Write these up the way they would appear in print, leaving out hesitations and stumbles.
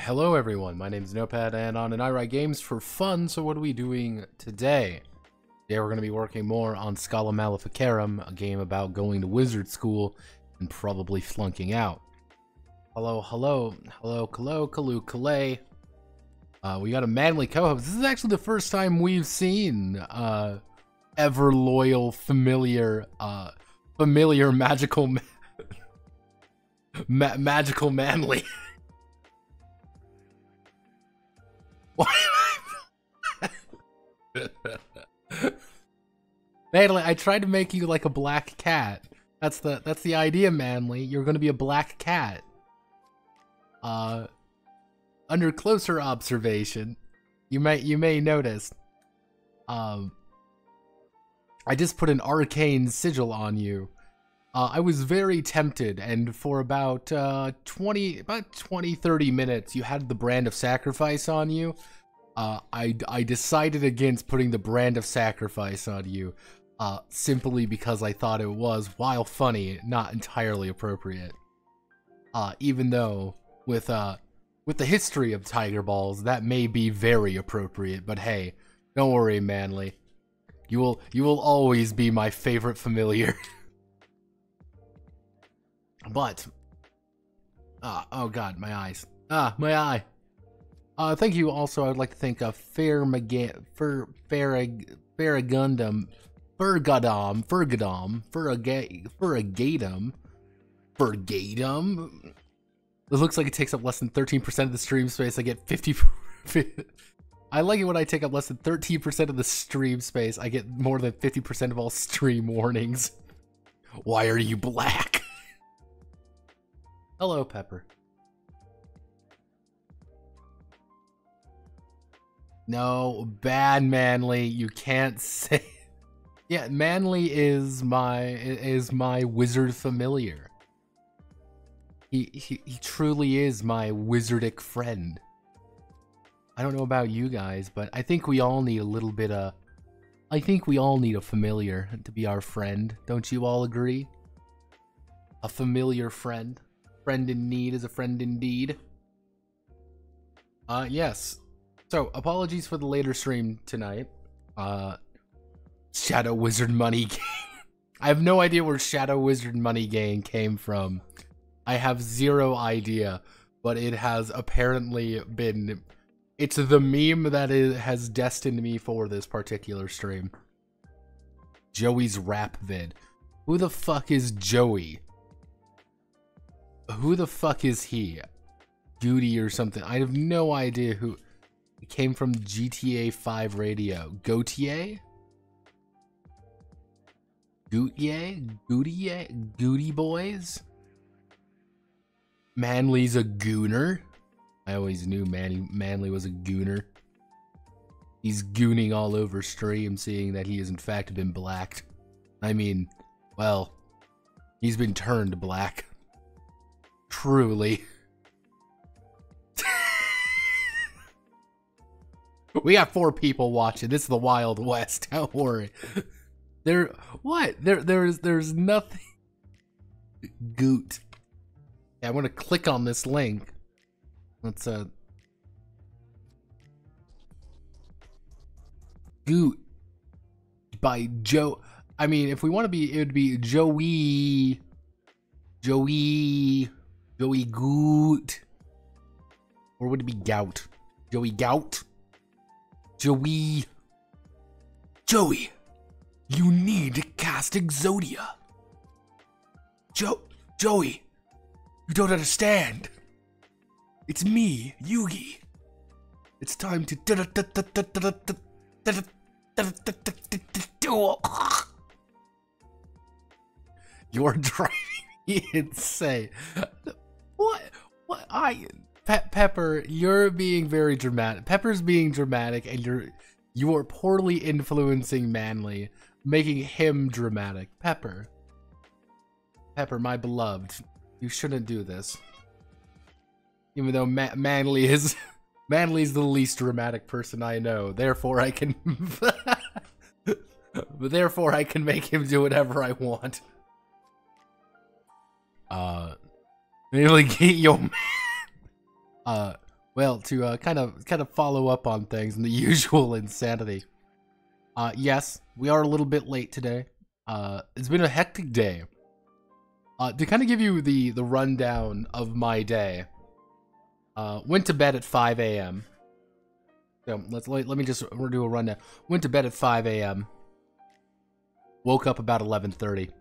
Hello everyone, my name is Notepad and on an iWrite Games for fun. So what are we doing today? Today we're going to be working more on Schola Maleficarum, a game about going to wizard school and probably flunking out. Hello, Kaloo. We got a manly co-host. This is actually the first time we've seen ever loyal, familiar magical magical manly. Manly, I tried to make you like a black cat. That's the idea, Manly. You're gonna be a black cat. Under closer observation, you may notice, I just put an arcane sigil on you. I was very tempted, and for about 20-30 minutes, you had the brand of sacrifice on you. I decided against putting the brand of sacrifice on you, simply because I thought it was, while funny, not entirely appropriate. Even though, with the history of Tiger Balls, that may be very appropriate, but hey, don't worry, Manly. You will always be my favorite familiar. But, oh god, my eyes. My eye. Thank you also, I would like to thank Ferragadum, It looks like it takes up less than 13% of the stream space. I get 50. I like it when I take up less than 13% of the stream space. I get more than 50% of all stream warnings. Why are you black? Hello, Pepper. No, bad Manly. You can't say. Yeah, Manly is my wizard familiar. He truly is my wizardic friend. I don't know about you guys, but I think we all need a little bit of. I think we all need a familiar to be our friend. Don't you all agree? A familiar friend. Friend in need is a friend indeed. Yes. So, apologies for the later stream tonight. Shadow Wizard Money Gang. I have no idea where Shadow Wizard Money Gang came from. I have zero idea, but it has apparently been... It's the meme that has destined me for this particular stream. Joey's rap vid. Who the fuck is Joey? Who the fuck is he? Goody or something. I have no idea who. It came from GTA 5 radio. Gautier? Goody boys? Manly's a gooner? I always knew Manly was a gooner. He's gooning all over stream, seeing that he has in fact been blacked. I mean, well, he's been turned black. Truly. We got 4 people watching. This is the Wild West. Don't worry. There's nothing. Goot. Yeah, I'm gonna click on this link. Let's Goot by Joe. I mean, if we want to be, it would be Joey Goot. Or would it be Gout? Joey Gout? Joey, you need to cast Exodia. Joey, you don't understand. It's me, Yugi. It's time to You're driving me insane. What? Pepper, you're being very dramatic. Pepper's being dramatic, and you are poorly influencing Manly, making him dramatic. Pepper, my beloved, you shouldn't do this. Even though Manly's the least dramatic person I know, therefore I can, therefore I can make him do whatever I want. Really get your man. Well, to kind of follow up on things and the usual insanity. Yes, we are a little bit late today. It's been a hectic day. To kind of give you the rundown of my day. Went to bed at 5 a.m. So let me just do a rundown. Went to bed at 5 a.m. Woke up about 11:30.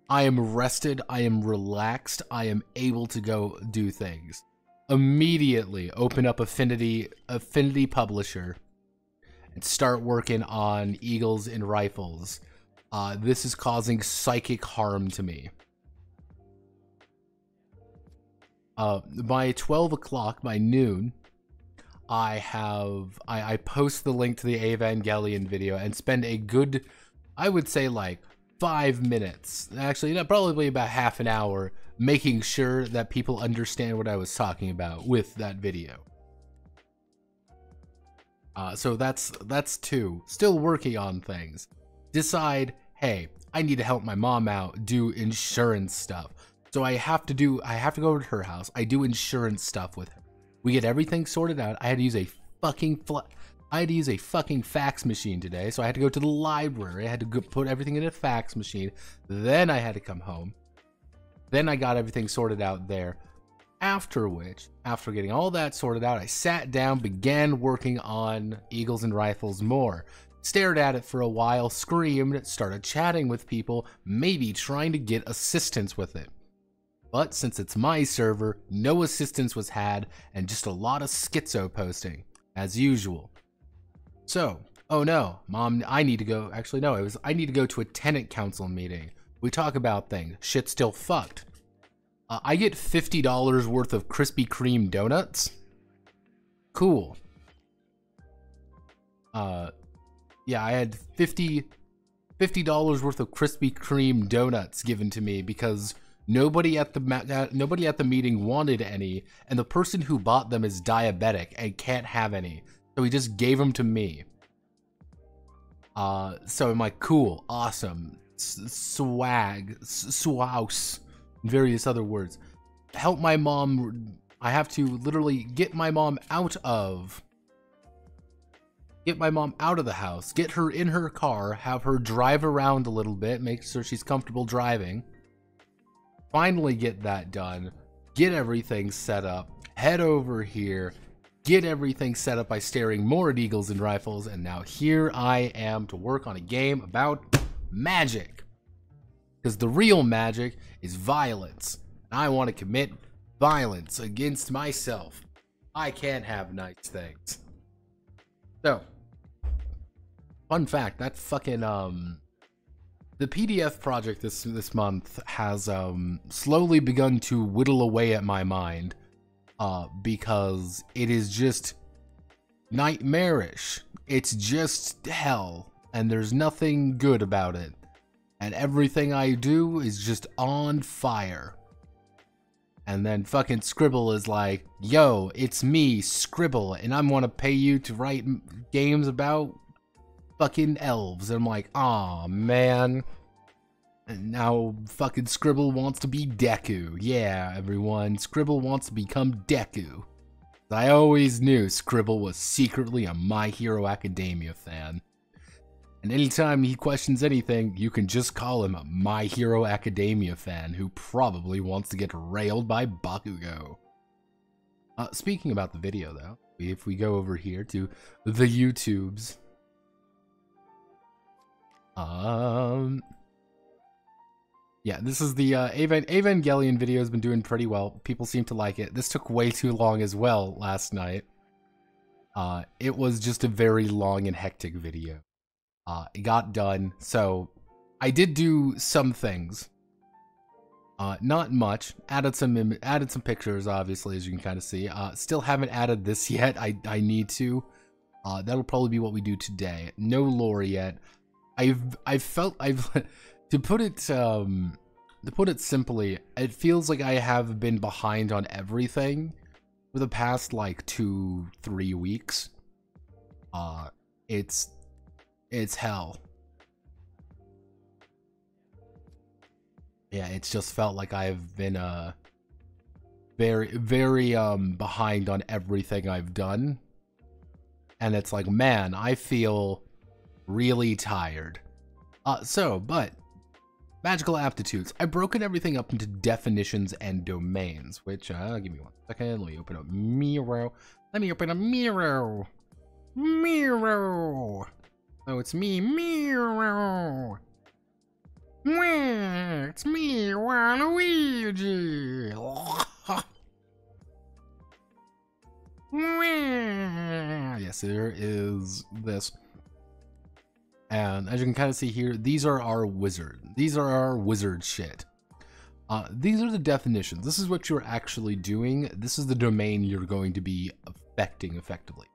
I am rested. I am relaxed. I am able to go do things. Immediately open up Affinity Publisher and start working on Eagles and Rifles. This is causing psychic harm to me. By 12 o'clock, by noon, I post the link to the Evangelion video and spend a good, I would say like 5 minutes, actually no, probably about half an hour, making sure that people understand what I was talking about with that video. So that's two. Still working on things. Decide, hey, I need to help my mom out, do insurance stuff. So I have to go over to her house. I do insurance stuff with her. We get everything sorted out. I had to use a fucking fax machine today, so I had to go to the library. I had to go put everything in a fax machine. Then I had to come home. Then I got everything sorted out there. After which, after getting all that sorted out, I sat down, began working on Eagles and Rifles more. Stared at it for a while, screamed, started chatting with people, maybe trying to get assistance with it. But since it's my server, no assistance was had, and just a lot of schizo posting, as usual. So, oh no, Mom, I need to go, actually no, I need to go to a tenant council meeting. We talk about things, shit's still fucked. I get $50 worth of Krispy Kreme donuts. Cool. Yeah, I had $50 worth of Krispy Kreme donuts given to me because nobody at the meeting wanted any, and the person who bought them is diabetic and can't have any, so he just gave them to me. So I'm like, cool, awesome, swag, swouse, various other words. Help my mom. I have to literally get my mom out of the house, get her in her car, have her drive around a little bit, make sure she's comfortable driving. Finally get that done, get everything set up, head over here, get everything set up by staring more at Eagles and Rifles, and now here I am to work on a game about magic. Because the real magic is violence. And I want to commit violence against myself. I can't have nice things. So, fun fact, that fucking, the PDF project this month has, slowly begun to whittle away at my mind. Because it is just nightmarish. It's just hell. And there's nothing good about it. And everything I do is just on fire. And then fucking Scribble is like, yo, it's me, Scribble, and I'm gonna pay you to write games about fucking elves. And I'm like, aw, man. And now fucking Scribble wants to be Deku. Yeah, everyone, Scribble wants to become Deku. I always knew Scribble was secretly a My Hero Academia fan. And anytime he questions anything, you can just call him a My Hero Academia fan who probably wants to get railed by Bakugo. Speaking about the video, though, if we go over here to the YouTubes. Yeah, this is the Evangelion video has been doing pretty well. People seem to like it. This took way too long as well last night. It was just a very long and hectic video. It got done, so I did do some things. Not much. Added some pictures, obviously, as you can kind of see. Still haven't added this yet. I need to. That'll probably be what we do today. No lore yet. To put it simply, it feels like I have been behind on everything for the past like 2-3 weeks. It's hell. Yeah, it's just felt like I've been very behind on everything I've done. And it's like, man, I feel really tired. But magical aptitudes. I've broken everything up into definitions and domains, which, give me 1 second. Let me open up Miro. Let me open up Miro. Miro. Oh, it's me, Miro. It's me, Waluigi. Yes, there is this. And as you can kind of see here, these are our wizard. These are our wizard shit. These are the definitions. This is what you're actually doing. This is the domain you're going to be affecting effectively.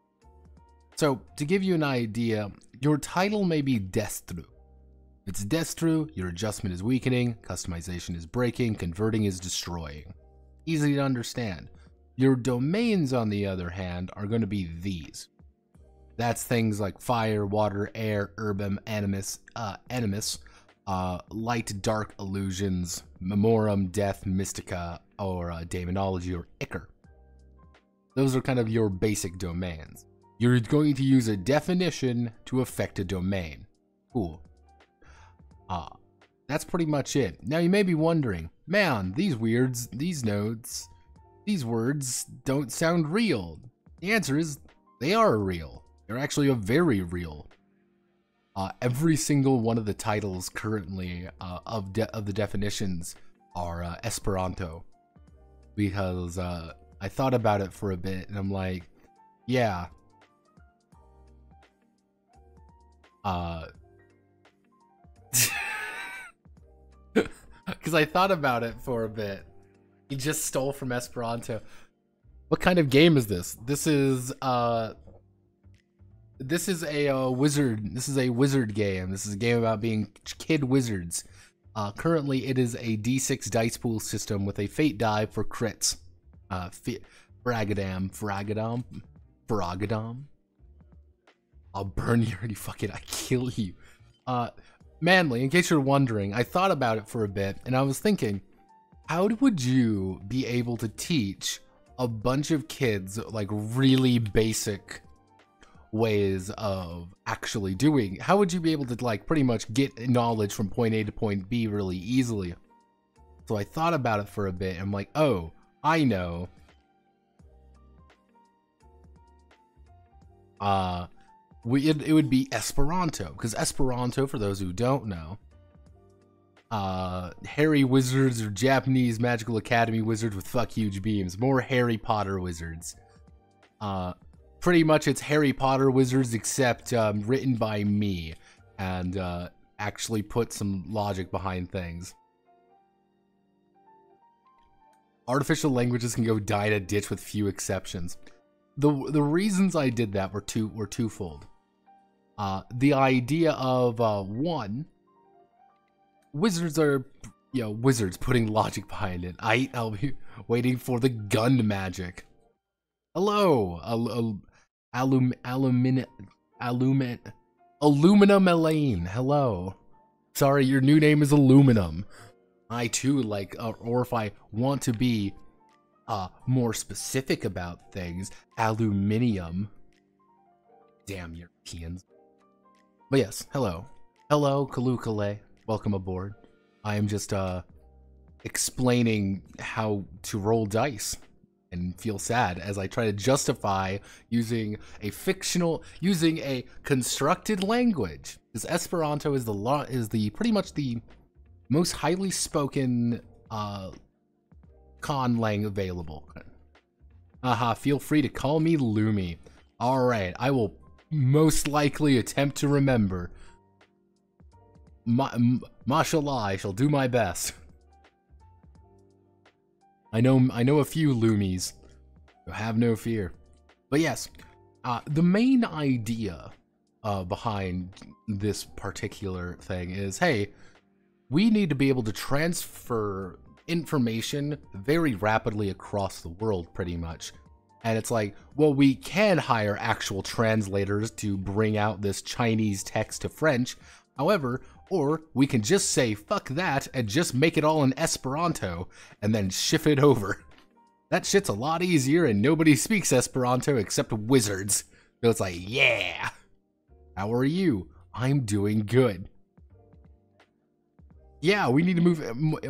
So, to give you an idea, your title may be Destru. If it's Destru, your adjustment is weakening, customization is breaking, converting is destroying. Easy to understand. Your domains, on the other hand, are going to be these. That's things like fire, water, air, urbum, animus, light, dark, illusions, memorum, death, mystica, or daemonology, or ichor. Those are kind of your basic domains. You're going to use a definition to affect a domain. Cool. That's pretty much it. Now you may be wondering, man, these weirds, these nodes, these words don't sound real. The answer is, they are real. They're actually very real. Every single one of the titles currently of the definitions are Esperanto. Because I thought about it for a bit and I'm like, yeah. Because I thought about it for a bit. He just stole from Esperanto. What kind of game is this? This is a wizard. This is a wizard game. This is a game about being kid wizards. Currently, it is a D6 dice pool system with a fate die for crits. Fragadam. I'll burn you already. Fuck it. I kill you. Manly, in case you're wondering, I thought about it for a bit, and I was thinking, how would you be able to teach a bunch of kids, like, really basic ways of actually doing? How would you be able to, like, pretty much get knowledge from point A to point B really easily? So I thought about it for a bit, and I'm like, oh, I know. It would be Esperanto, because Esperanto, for those who don't know, hairy wizards or Japanese magical academy wizards with fuck huge beams. More Harry Potter wizards. Pretty much it's Harry Potter wizards, except written by me, and actually put some logic behind things. Artificial languages can go die in a ditch with few exceptions. The reasons I did that were twofold. The idea of one, wizards are, wizards putting logic behind it. I'll be waiting for the gun magic. Hello, aluminum Elaine. Hello. Sorry, your new name is Aluminum. I too like, or if I want to be more specific about things, aluminium. Damn Europeans. But yes, hello. Hello, Kalukale. Welcome aboard. I am just explaining how to roll dice and feel sad as I try to justify using a constructed language. Because Esperanto is pretty much the most highly spoken con lang available. Feel free to call me Lumi. Alright, I will most likely attempt to remember. Mashallah, I shall do my best. I know a few Lumies, so have no fear. But yes, the main idea behind this particular thing is, hey, we need to be able to transfer information very rapidly across the world, pretty much. And it's like, well, we can hire actual translators to bring out this Chinese text to French. However, or we can just say, fuck that, and just make it all in Esperanto, and then shift it over. That shit's a lot easier and nobody speaks Esperanto except wizards. So it's like, yeah. How are you? I'm doing good. Yeah, we need to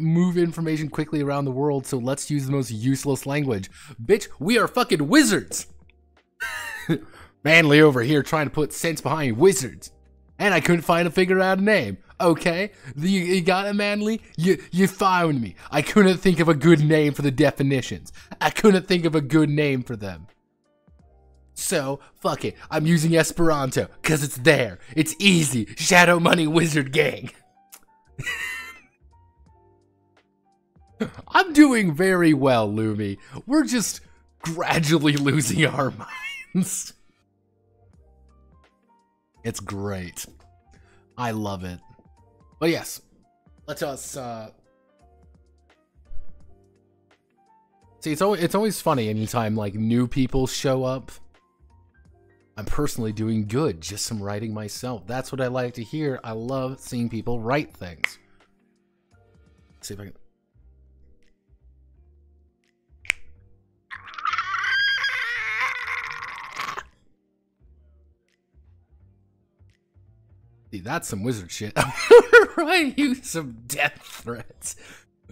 move information quickly around the world, so let's use the most useless language. Bitch, we are fucking wizards! Manly over here trying to put sense behind wizards. And I couldn't figure out a name. Okay, you got it, Manly? You found me. I couldn't think of a good name for the definitions. I couldn't think of a good name for them. So, fuck it. I'm using Esperanto, because it's there. It's easy. Shadow Money Wizard Gang. I'm doing very well, Lumi. We're just gradually losing our minds. It's great. I love it. But yes, let us see, it's always funny anytime like new people show up. I'm personally doing good, just some writing myself. That's what I like to hear. I love seeing people write things. Let's see if I can. See, that's some wizard shit. Write you some death threats.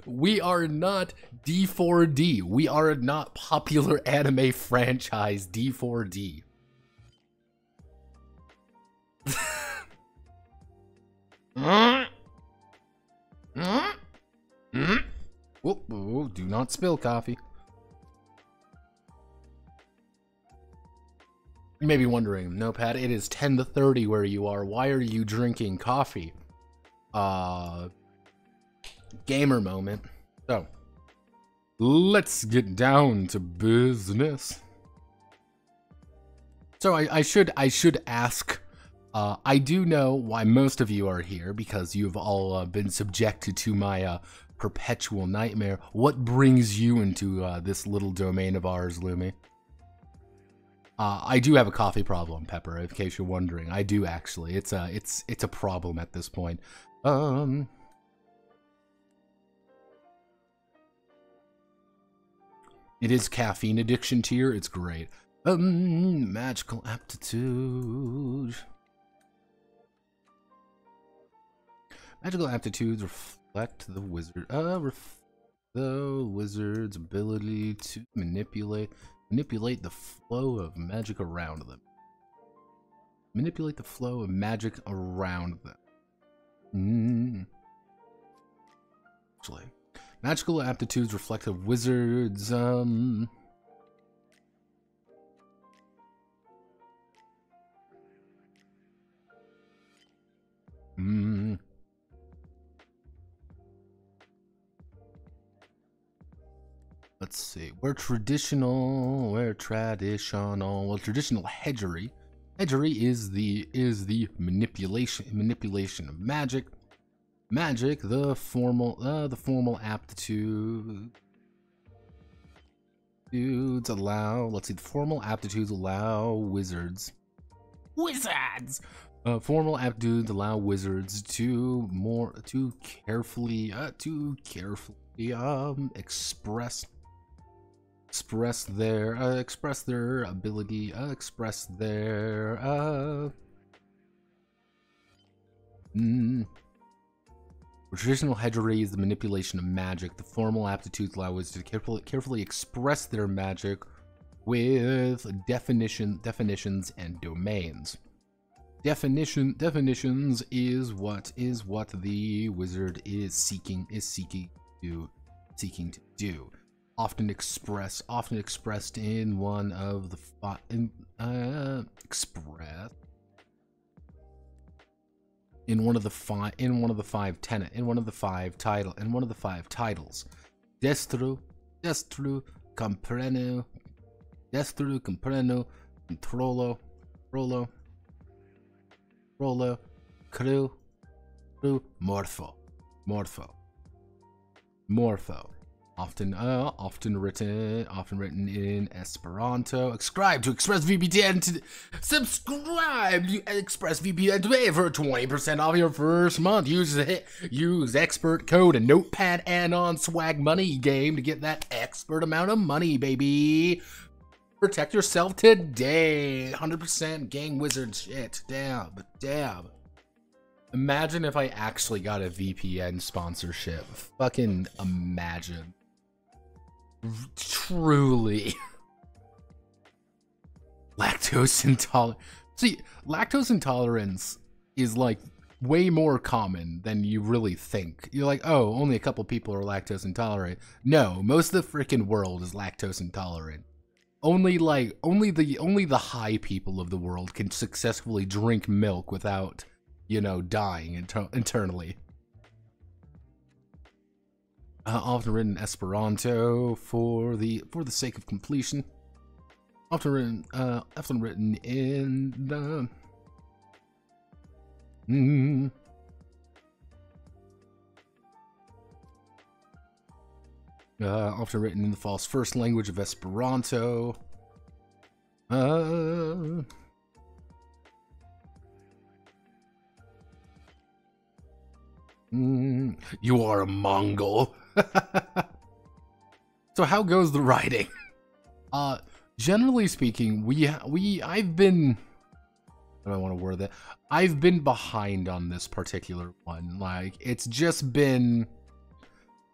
We are not D4D. We are not popular anime franchise D4D. Whoa, do not spill coffee. You may be wondering, Notepad, it is 10 to 30 where you are. Why are you drinking coffee? Gamer moment. So, let's get down to business. So I should ask. I do know why most of you are here, because you've all been subjected to my perpetual nightmare. What brings you into this little domain of ours, Lumi? I do have a coffee problem, Pepper, in case you're wondering. I do actually. It's a problem at this point. It is caffeine addiction tier. It's great. Magical aptitude. Magical aptitudes reflect the wizard's ability to manipulate the flow of magic around them. Manipulate the flow of magic around them. Actually, magical aptitudes reflect the wizard's Let's see. We're traditional. Well, traditional hedgery. Hedgery is the manipulation of magic. Magic, the formal aptitudes allow. Let's see. The formal aptitudes allow wizards. Formal aptitudes allow wizards to carefully express their ability, express their Traditional hedgery is the manipulation of magic. The formal aptitudes allow us to carefully express their magic with definitions and domains. Definitions is what the wizard is seeking to do. Often expressed in one of the five titles. Destro, compreno, controllo, cru, morpho. often written in Esperanto. Subscribe to ExpressVPN today for 20% off your first month. Use expert code and notepad and on Swag Money game to get that expert amount of money, baby. Protect yourself today. 100% gang wizard shit. Dab. Imagine if I actually got a VPN sponsorship. Fucking imagine. Truly. Lactose intolerance. See, lactose intolerance is like way more common than you really think. You're like, oh, only a couple people are lactose intolerant. No, most of the freaking world is lactose intolerant. Only the high people of the world can successfully drink milk without, you know, dying internally. Often written in Esperanto for the sake of completion. Often written in the often written in the false first language of Esperanto. You are a Mongol. So how goes the writing? Generally speaking, I've been, how do I want to word that? I've been behind on this particular one. Like, it's just been,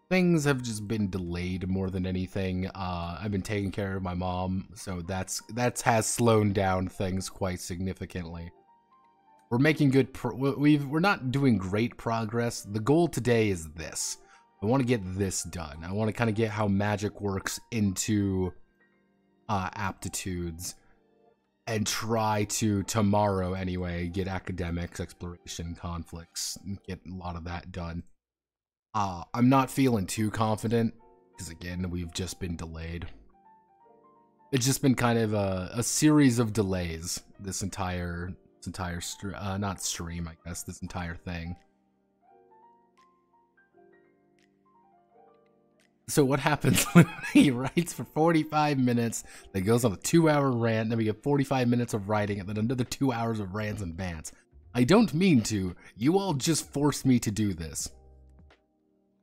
things have just been delayed more than anything. I've been taking care of my mom, so that has slowed down things quite significantly. We're making good we're not doing great progress. The goal today is this. I want to get this done. I want to kind of get how magic works into aptitudes, and try to, tomorrow anyway, get academics, exploration, conflicts, and get a lot of that done. I'm not feeling too confident, because again, we've just been delayed. It's just been kind of a series of delays, this entire not stream, I guess, this entire thing. So what happens when he writes for 45 minutes, then goes on a 2-hour rant, then we get 45 minutes of writing, and then another 2 hours of rants and bants? I don't mean to. You all just forced me to do this.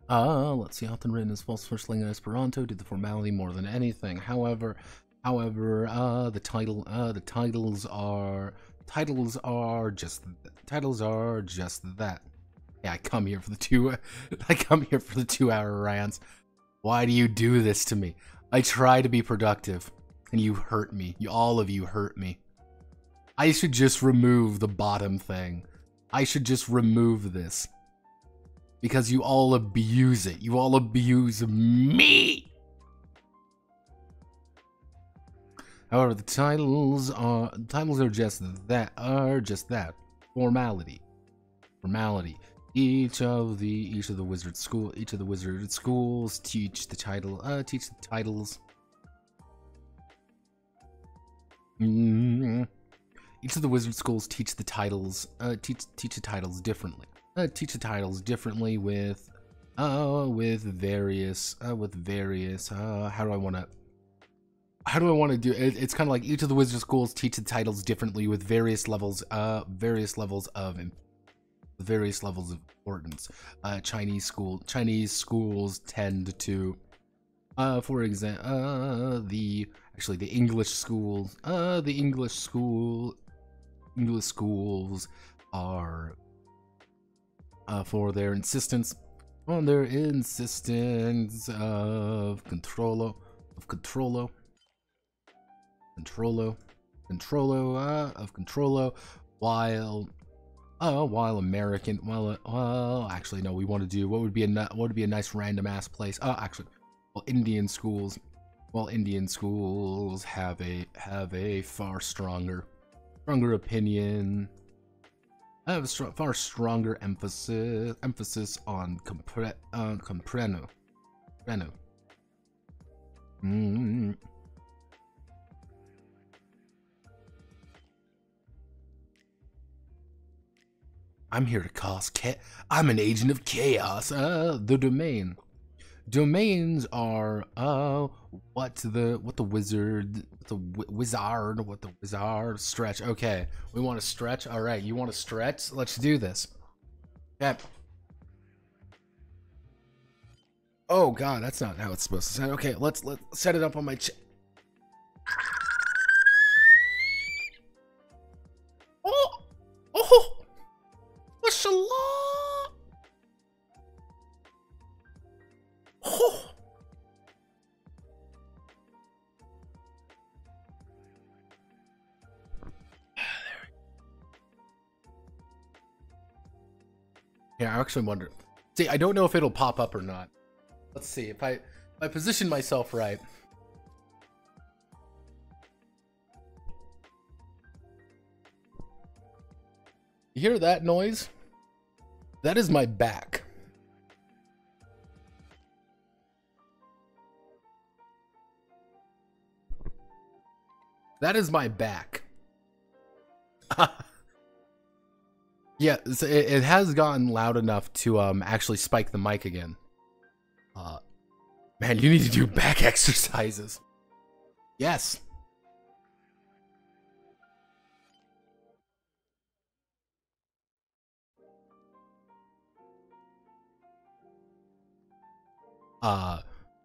Let's see. Often written as false first language Esperanto, did the formality more than anything. However, the titles are just that. Yeah, I come here for the 2-hour rants. Why do you do this to me? I try to be productive, and you hurt me. All of you hurt me. I should just remove the bottom thing. I should just remove this. Because you all abuse it. You all abuse me! However, the titles are just that. Formality. Each of the wizard schools teach the titles. Each of the wizard schools teach the titles differently. Teach the titles differently with various how do I want to do it? It's kind of like each of the wizard schools teach the titles differently with various levels of importance. Chinese schools tend to, for example, the English schools. English schools are for their insistence of controllo, while American, actually no, we want to do what would be a nice random ass place. Indian schools have a far stronger opinion. I have a far stronger emphasis on compreno. I'm here to cause I'm an agent of chaos. The domain. Domains are what the wizard stretch. Okay, we want to stretch. All right, you want to stretch? Let's do this. Yeah. Oh God, that's not how it's supposed to sound. Okay, let's set it up on my Oh, mashallah. Oh. Yeah, I actually wonder. See, I don't know if it'll pop up or not. Let's see if I position myself right. You hear that noise? That is my back. That is my back. Yeah, it has gotten loud enough to actually spike the mic again. Man, you need to do back exercises. Yes.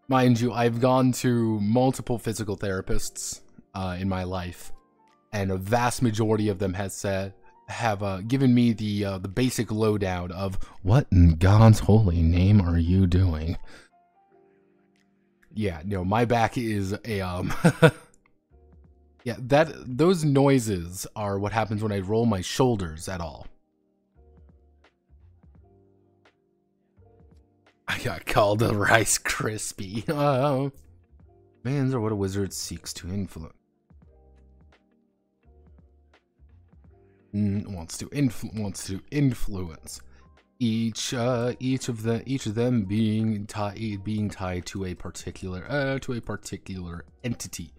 Mind you, I've gone to multiple physical therapists in my life, and a vast majority of them have given me the basic lowdown of what in God's holy name are you doing? Yeah, no, my back is a yeah, those noises are what happens when I roll my shoulders at all. I got called a Rice Krispie. Mans are what a wizard seeks to influence. Wants to influence. Each of them being tied to a particular entity.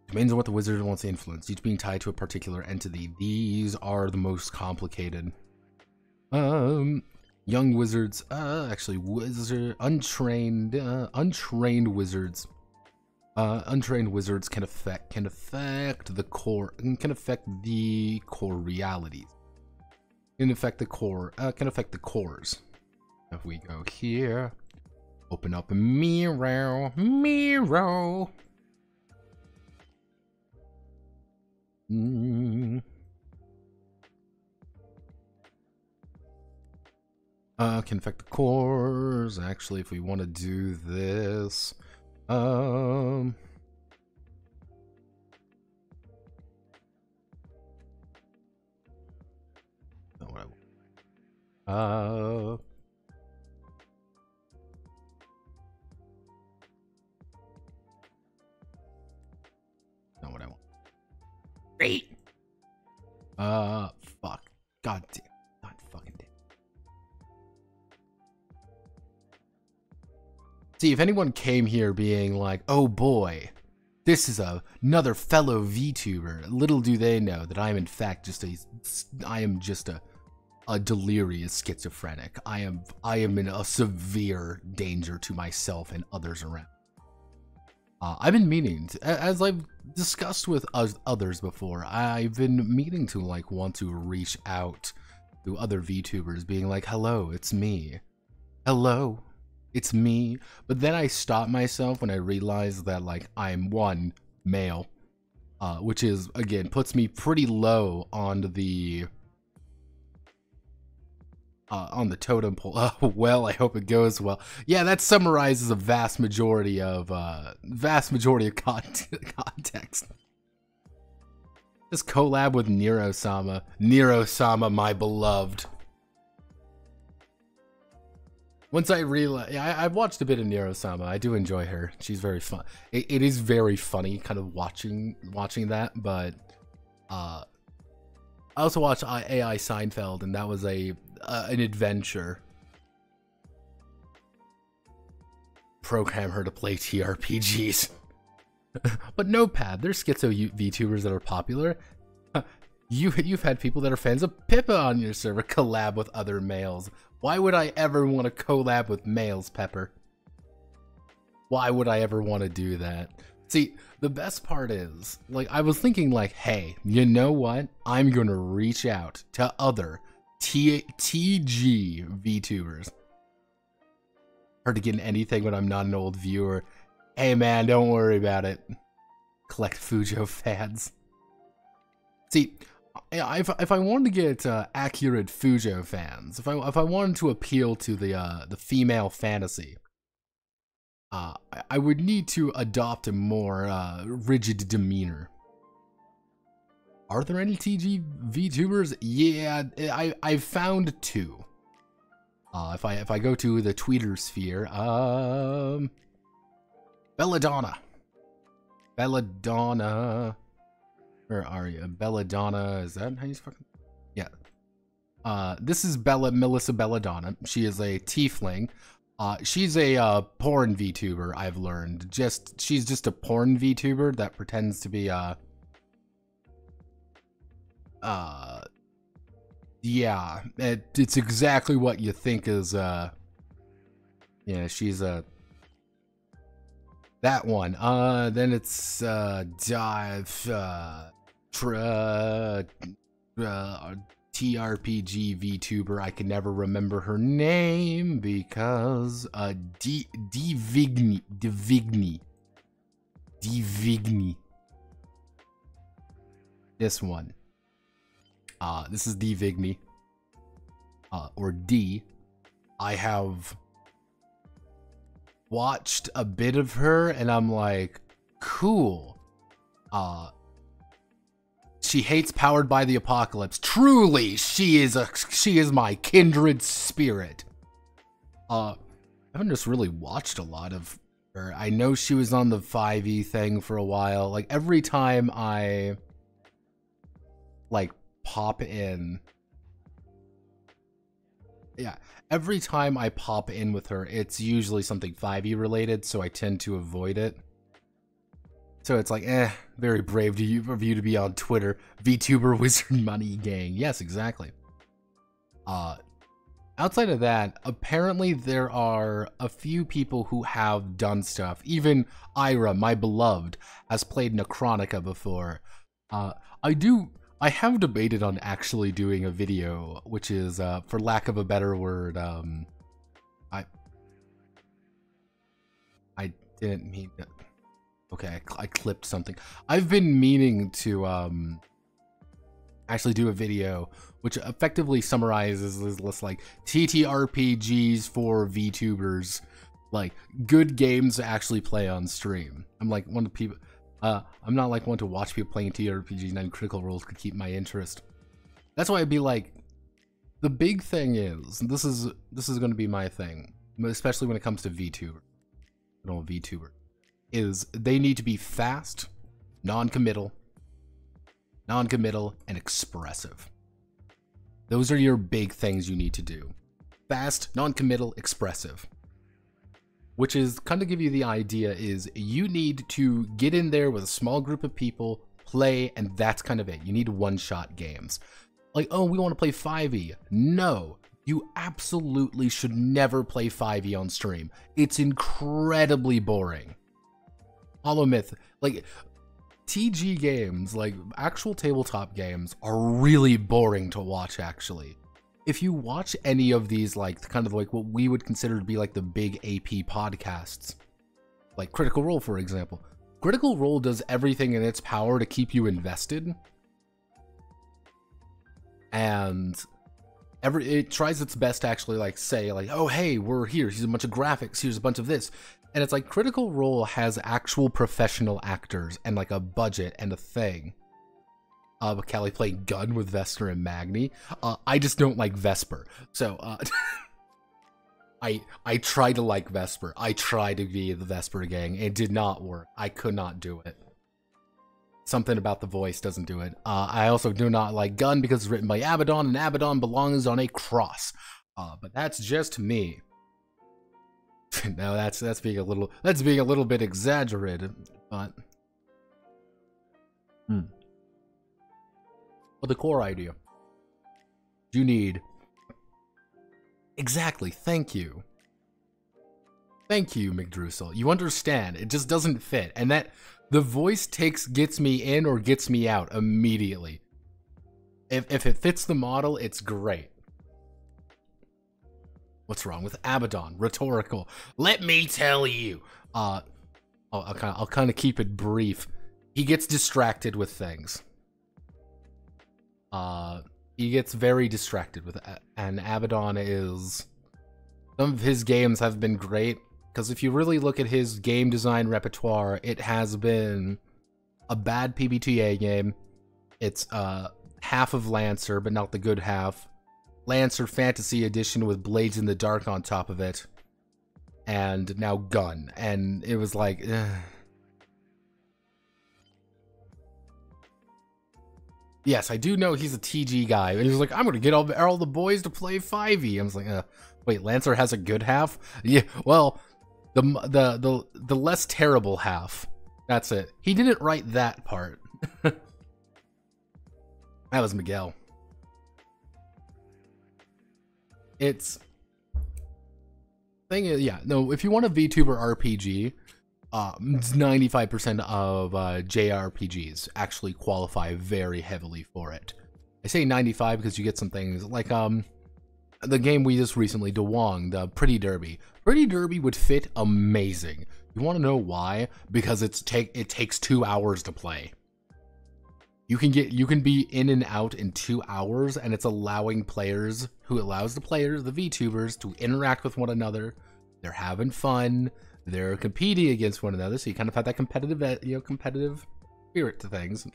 Domains are what the wizard wants to influence, each being tied to a particular entity. These are the most complicated. Young wizards, actually untrained wizards. Untrained wizards can affect the core realities. Can affect the cores. If we go here, open up a mirror. Can affect the cores. Actually, if we want to do this, not what I want. Not what I want. Great. Fuck. God damn. God fucking damn. See, if anyone came here being like, oh boy, this is another fellow VTuber, little do they know that I am in fact just a delirious schizophrenic. I am in a severe danger to myself and others around. I've been meaning to, as I've discussed with others before, I've been meaning to want to reach out to other VTubers being like, hello, it's me. Hello, it's me. But then I stop myself when I realize that I'm one, male, which is, again, puts me pretty low on the totem pole. Well, I hope it goes well. Yeah, that summarizes a vast majority of context. This collab with Nero-sama. Nero-sama, my beloved. Once I realized, I've watched a bit of Nero-sama. I do enjoy her. She's very fun. It is very funny, kind of watching that. But I also watched AI Seinfeld, and that was an adventure. Program her to play TRPGs. But no, Pad, there's schizo VTubers that are popular. You've had people that are fans of Pippa on your server collab with other males. Why would I ever want to collab with males, Pepper? Why would I ever want to do that? See, the best part is, like, I was thinking, like, hey, you know what? I'm gonna reach out to other TG VTubers. Hard to get in anything when I'm not an old viewer. Hey man, don't worry about it. Collect Fujo fads. See, if I wanted to get accurate Fujo fans, if I wanted to appeal to the female fantasy, I would need to adopt a more rigid demeanor. Are there any TG VTubers? Yeah, I've found two. If I go to the Twitter sphere, Belladonna. Where are you? Belladonna, is that how you fucking... Yeah. This is Melissa Belladonna. She is a tiefling. She's a porn VTuber, I've learned. She's just a porn VTuber that pretends to be yeah, it's exactly what you think is yeah, she's that one. Then it's TRPG VTuber. I can never remember her name because Divigny. This one. This is Divigny. Or D. I have watched a bit of her and I'm like, cool. She hates Powered by the Apocalypse. Truly, she is my kindred spirit. I haven't just really watched a lot of her. I know she was on the 5e thing for a while. Like every time I like pop in, yeah, every time I pop in with her, it's usually something 5e related, so I tend to avoid it. So it's like, very brave of you to be on Twitter. VTuber Wizard Money Gang. Yes, exactly. Outside of that, apparently there are a few people who have done stuff. Even Ira, my beloved, has played Necronica before. I have debated on actually doing a video, which is, for lack of a better word, I didn't mean to... Okay, I clipped something. I've been meaning to actually do a video which effectively summarizes this list, like TTRPGs for VTubers, like good games to actually play on stream. I'm like one of the people. I'm not like one to watch people playing TTRPGs, and Critical Roles could keep my interest. That's why I'd be like, the big thing is, this is going to be my thing, especially when it comes to VTuber, is they need to be fast, non-committal, and expressive. Those are your big things you need to do. Fast, non-committal, expressive. Which is kind of give you the idea is you need to get in there with a small group of people, play, and that's kind of it. You need one-shot games. Like, oh, we want to play 5e. No, you absolutely should never play 5e on stream. It's incredibly boring. Holomyth, like, TG games, like, actual tabletop games, are really boring to watch, actually. If you watch any of these, like, kind of like what we would consider to be like the big AP podcasts, like Critical Role, for example, Critical Role does everything in its power to keep you invested. And it tries its best to actually, like, say, like, oh, hey, we're here. Here's a bunch of graphics. Here's a bunch of this. And it's like Critical Role has actual professional actors and, like, a budget and a thing. Callie playing Gun with Vesper and Magni. I just don't like Vesper. So, I try to like Vesper. I try to be the Vesper gang. It did not work. I could not do it. Something about the voice doesn't do it. I also do not like Gun because it's written by Abaddon, and Abaddon belongs on a cross. But that's just me. Now that's being a little bit exaggerated, but But the core idea. You need... Exactly, thank you. Thank you, McDrussel. You understand. It just doesn't fit. And that... The voice gets me in or gets me out immediately. If it fits the model, it's great. What's wrong with Abaddon? Rhetorical. Let me tell you. I'll kind of keep it brief. He gets distracted with things. He gets very distracted with, and Abaddon is... Some of his games have been great, because if you really look at his game design repertoire, it has been a bad PBTA game. It's half of Lancer, but not the good half. Lancer Fantasy Edition with Blades in the Dark on top of it. And now Gun. And it was like... Ugh. Yes, I do know he's a TG guy. And he's like, I'm going to get all the boys to play 5e. I was like, wait, Lancer has a good half? Yeah, well, the less terrible half. That's it. He didn't write that part. That was Miguel. It's... Thing is, yeah, no, if you want a VTuber RPG... 95% of JRPGs actually qualify very heavily for it. I say 95 because you get some things like the game we just recently Dewong, the Pretty Derby. Pretty Derby would fit amazing. You want to know why? Because it takes 2 hours to play. You can be in and out in 2 hours, and it's allowing players the VTubers to interact with one another. They're having fun. They're competing against one another, so you kind of have that competitive spirit to things.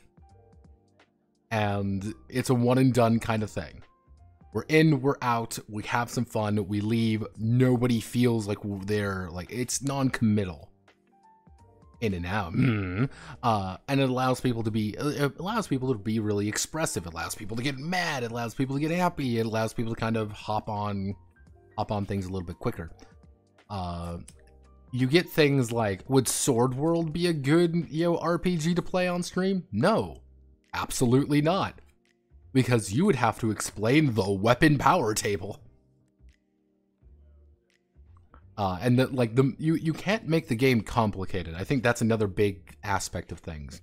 And it's a one and done kind of thing. We're in, we're out, we have some fun, we leave. Nobody feels like they're like, it's non-committal. In and out. And it allows people to be really expressive. It allows people to get mad. It allows people to get happy. It allows people to kind of hop on things a little bit quicker. You get things like, would Sword World be a good, RPG to play on stream? No, absolutely not. Because you would have to explain the weapon power table. And that, you can't make the game complicated. I think that's another big aspect of things.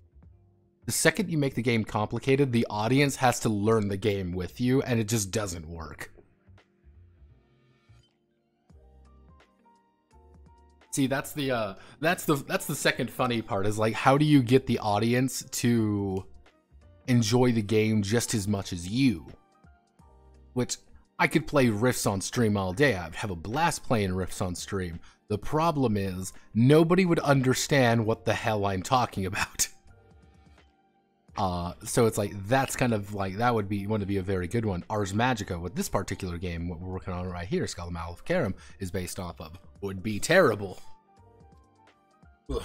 The second you make the game complicated, the audience has to learn the game with you, and it just doesn't work. See, that's the second funny part, is like, how do you get the audience to enjoy the game just as much as you? Which, I could play Rifts on stream all day. I'd have a blast playing Rifts on stream. The problem is, nobody would understand what the hell I'm talking about. So it's like, that's kind of like, that would be a very good one. Ars Magica, with this particular game, what we're working on right here, Schola Maleficarum, is based off of, would be terrible. Ugh.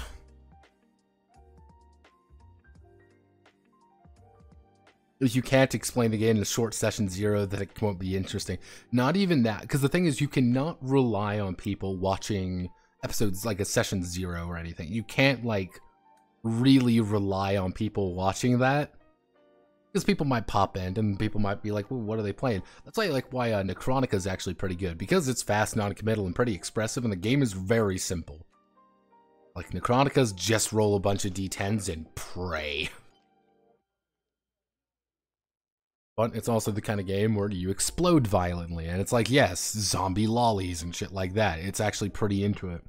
You can't explain the game in a short session 0, that it won't be interesting. Not even that, because the thing is, you cannot rely on people watching episodes like a session 0 or anything. You can't, like, really rely on people watching that, because people might pop in and people might be like, well, what are they playing? That's why Necronica is actually pretty good, because it's fast, non-committal, and pretty expressive, and the game is very simple. Like, Necronica's just roll a bunch of d10s and pray. But it's also the kind of game where you explode violently, and it's like, yes, zombie lollies and shit like that. It's actually pretty into it.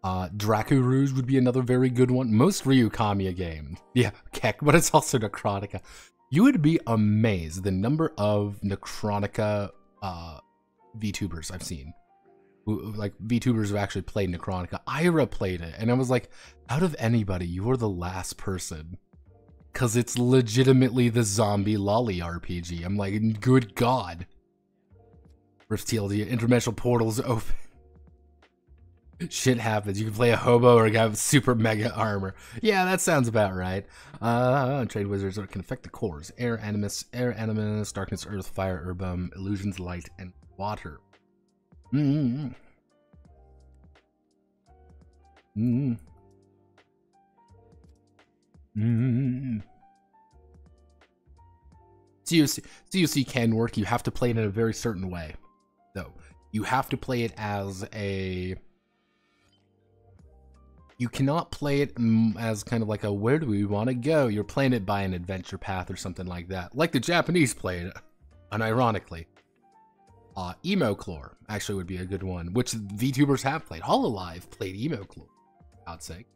Dracu Rouge would be another very good one. Most Ryu Kamiya games. Yeah, Keck, but it's also Necronica. You would be amazed the number of Necronica VTubers I've seen. Like, VTubers who actually played Necronica. Ira played it, and I was like, out of anybody, you are the last person. Because it's legitimately the zombie lolly RPG. I'm like, good God. Rift TLD, interdimensional portals open. Shit happens. You can play a hobo or a guy with super mega armor. Yeah, that sounds about right. Trade wizards can affect the cores. Air, animus, darkness, earth, fire, herbum, illusions, light, and water. COC can work. You have to play it in a very certain way, though. You have to play it as a... You cannot play it as kind of like a, where do we want to go? You're playing it by an adventure path or something like that. Like the Japanese played it, unironically. Emoclore actually would be a good one, which VTubers have played. Hololive played Emoclore, for God's sake.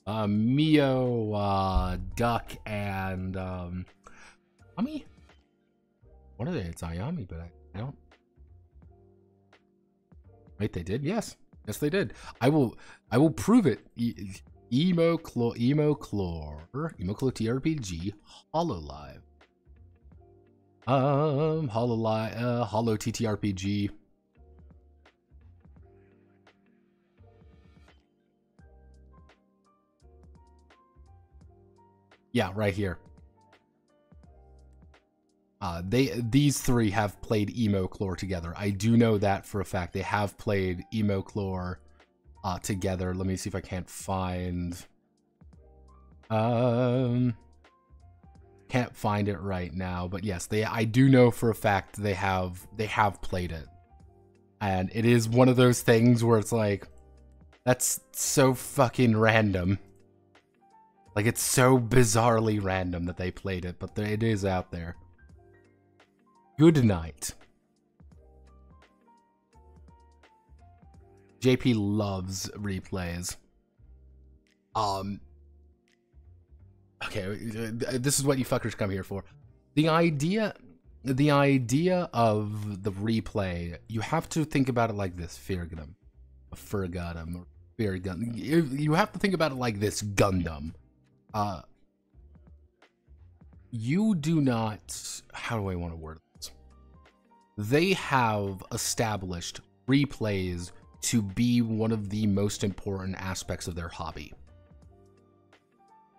Mio, Duck, and, Ayami? What are they? It's Ayami, but I don't... Wait, they did? Yes. Yes, they did. I will prove it. Emoclore TRPG, Hololive. Holo TTRPG. Yeah, right here. These three have played Emoclore together. I do know that for a fact. They have played Emoclore together. Let me see if I can't find... Can't find it right now, but yes, I do know for a fact they have played it. And it is one of those things where it's like, that's so fucking random. Like, it's so bizarrely random that they played it, but it is out there. Good night. JP loves replays. Okay, this is what you fuckers come here for. The idea of the replay, you have to think about it like this, Fergadum. You have to think about it like this, Gundam. You do not... How do I want to word this? They have established replays to be one of the most important aspects of their hobby.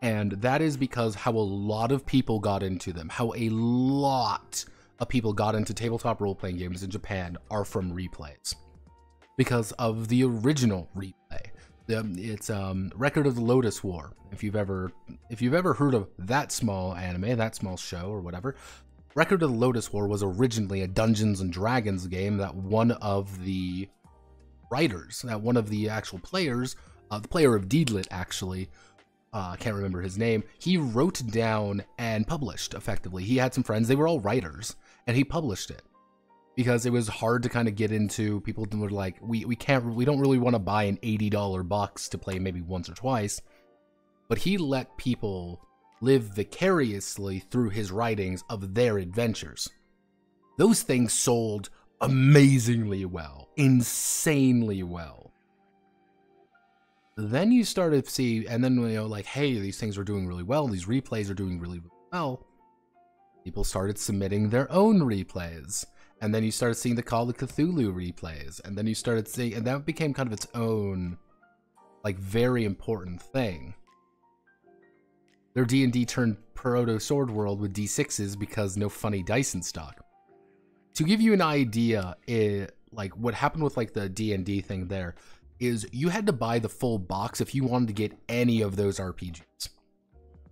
And that is because how a lot of people got into them. How a lot of people got into tabletop role-playing games in Japan are from replays. Because of the original replay. It's Record of the Lotus War. If you've ever heard of that small anime, that small show or whatever, Record of the Lotus War was originally a Dungeons and Dragons game that one of the writers, that one of the actual players, the player of Deedlit actually, I can't remember his name, he wrote down and published effectively. He had some friends, they were all writers, and he published it. Because it was hard to kind of get into. People were like, we don't really want to buy an $80 box to play maybe once or twice. But he let people live vicariously through his writings of their adventures. Those things sold amazingly well, insanely well. Then you started to see, and then, you know, like, hey, these things are doing really well, these replays are doing really, really well. People started submitting their own replays. And then you started seeing the Call of Cthulhu replays. And then you started seeing, and that became kind of its own, like, very important thing. Their D&D turned Proto Sword World with D6s because no funny dice in stock. To give you an idea, like, what happened with, like, the D&D thing there is you had to buy the full box if you wanted to get any of those RPGs.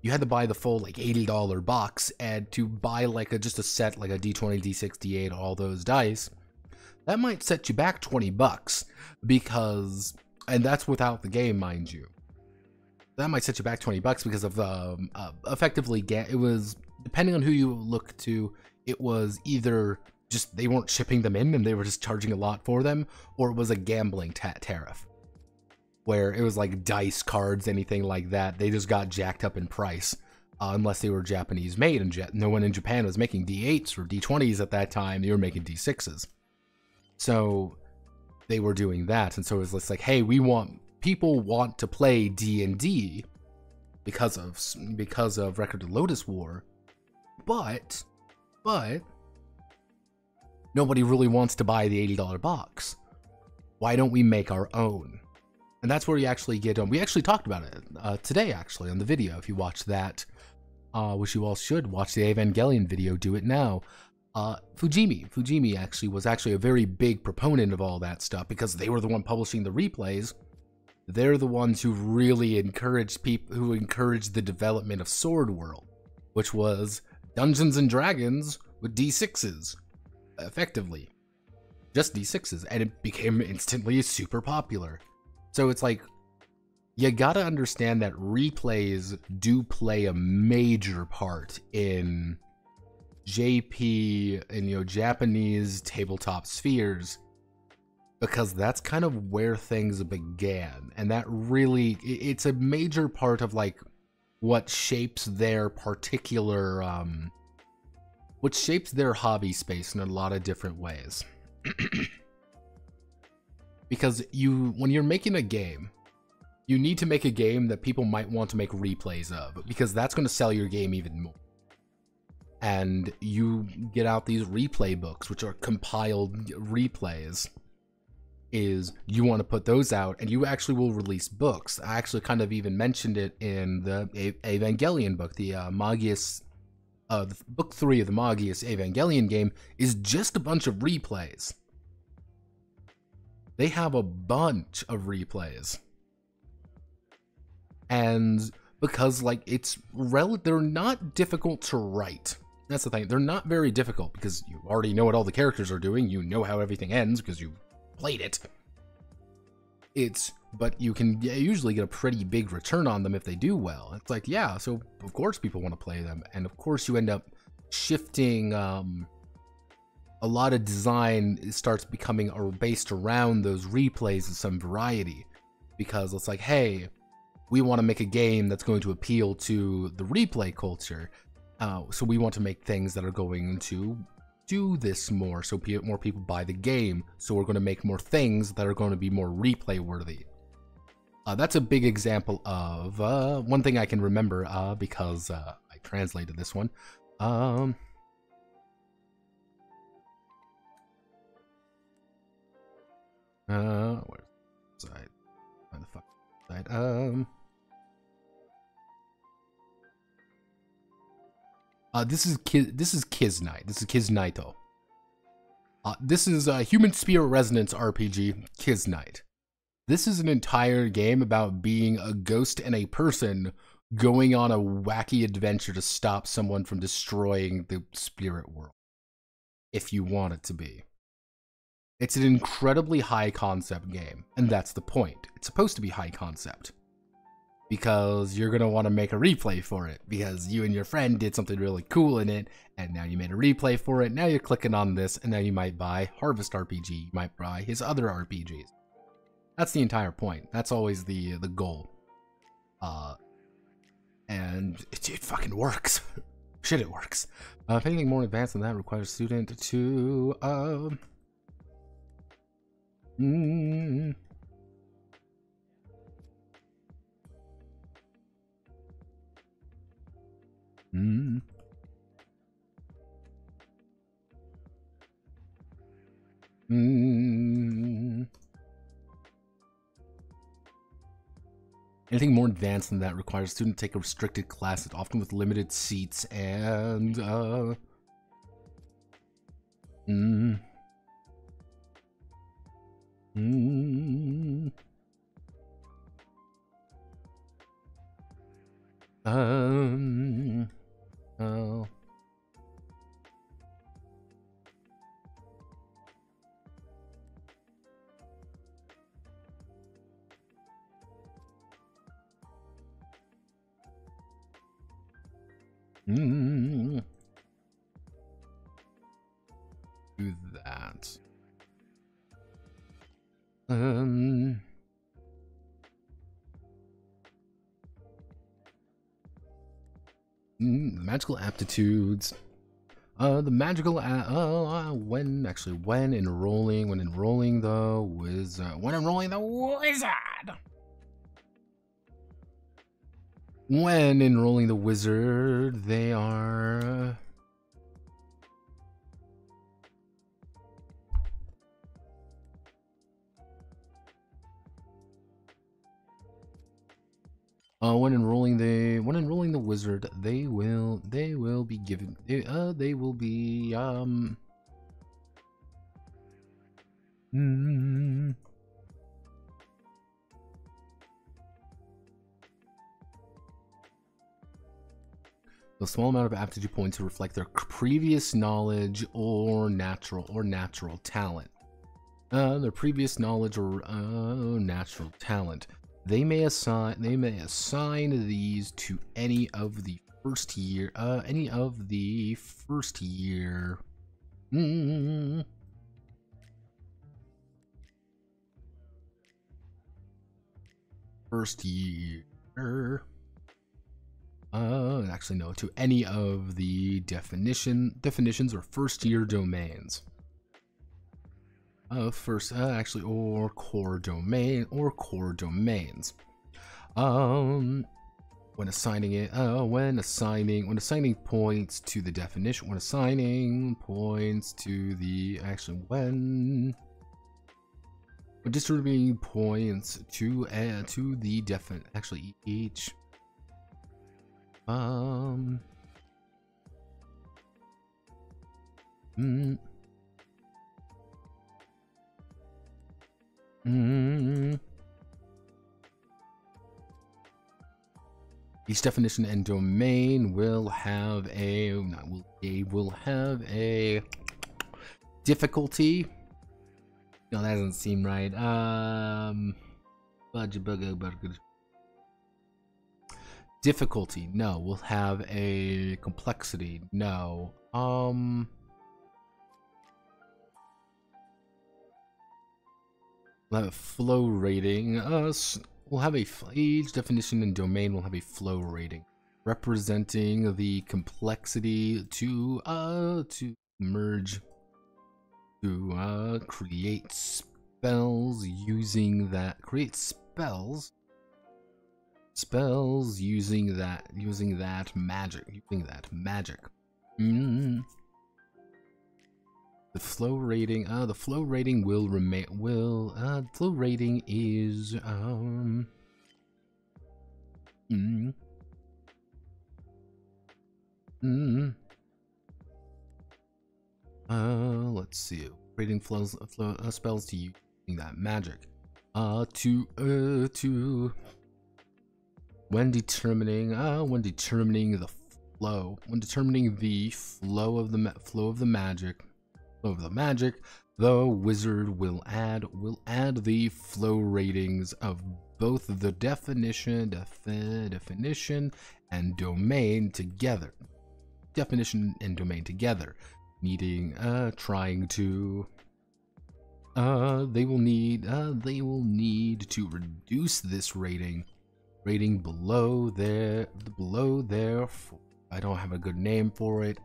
You had to buy the full, like, $80 box, and to buy, like, just a set, like a D20, D6, D8, all those dice, that might set you back 20 bucks, because, and that's without the game, mind you. That might set you back 20 bucks because of, effectively, it was, depending on who you look to, it was either just, they weren't shipping them in and they were just charging a lot for them, or it was a gambling tariff. Where it was like dice, cards, anything like that, they just got jacked up in price. Unless they were Japanese made, and no one in Japan was making D8s or D20s at that time, they were making D6s. So they were doing that, and so it was just like, hey, people want to play D&D because of Record of the Lotus War, but nobody really wants to buy the $80 box. Why don't we make our own? And that's where you actually get on. We actually talked about it today, actually, on the video. If you watch that, which you all should watch the Evangelion video, do it now. Fujimi actually was a very big proponent of all that stuff because they were the one publishing the replays. They're the ones who really encouraged the development of Sword World, which was Dungeons and Dragons with D6s, effectively. Just D6s, and it became instantly super popular. So it's like, you gotta understand that replays do play a major part in JP and, you know, Japanese tabletop spheres, because that's kind of where things began, and that really, it's a major part of like what shapes their particular what shapes their hobby space in a lot of different ways. Because when you're making a game, you need to make a game that people might want to make replays of, because that's going to sell your game even more. And you get out these replay books, which are compiled replays. You want to put those out, and you actually will release books. I actually kind of even mentioned it in the Evangelion book, the Magius. The book 3 of the Magius Evangelion game is just a bunch of replays. They have a bunch of replays. And because, like, they're not difficult to write. That's the thing. They're not very difficult because you already know what all the characters are doing. You know how everything ends because you played it. But you can usually get a pretty big return on them if they do well. It's like, yeah, so of course people want to play them. And of course you end up shifting, a lot of design starts becoming based around those replays of some variety. Because it's like, hey, we want to make a game that's going to appeal to the replay culture. So we want to make things that are going to do this more, so more people buy the game. So we're going to make more things that are going to be more replay worthy. That's a big example of one thing I can remember because I translated this one. Where's the side? Where the fuck side? This is Kiznite. This is Kiznaito. This is a Human Spirit Resonance RPG, Kiznite. This is an entire game about being a ghost and a person going on a wacky adventure to stop someone from destroying the spirit world, if you want it to be. It's an incredibly high concept game, and that's the point. It's supposed to be high concept, because you're going to want to make a replay for it, because you and your friend did something really cool in it, and now you made a replay for it, now you're clicking on this, and now you might buy Harvest RPG, you might buy his other RPGs. That's the entire point. That's always the goal. And it fucking works. Shit, it works. If anything more advanced than that requires a student to Anything more advanced than that requires a student to take a restricted class, often with limited seats and oh. Do that. Magical aptitudes. The magical when enrolling the wizard. When enrolling the wizard, they are when enrolling the wizard, they will be given they will be A small amount of aptitude points to reflect their previous knowledge or natural talent. Their previous knowledge or natural talent. They may assign these to any of the first year. First year. Actually no, to any of the definitions or first year domains. Or core domains. When assigning points to the definition, when distributing points to the each each definition and domain will have a difficulty. No, that doesn't seem right. Difficulty, no. We'll have a complexity, no. We'll have a flow rating. We'll have each definition and domain will have a flow rating representing the complexity to merge to create spells using that using that magic. The flow rating will remain flow rating is let's see, rating spells to using that magic when determining the flow of the magic, the wizard will add the flow ratings of both the definition and domain together. Needing trying to they will need to reduce this rating below their I don't have a good name for it.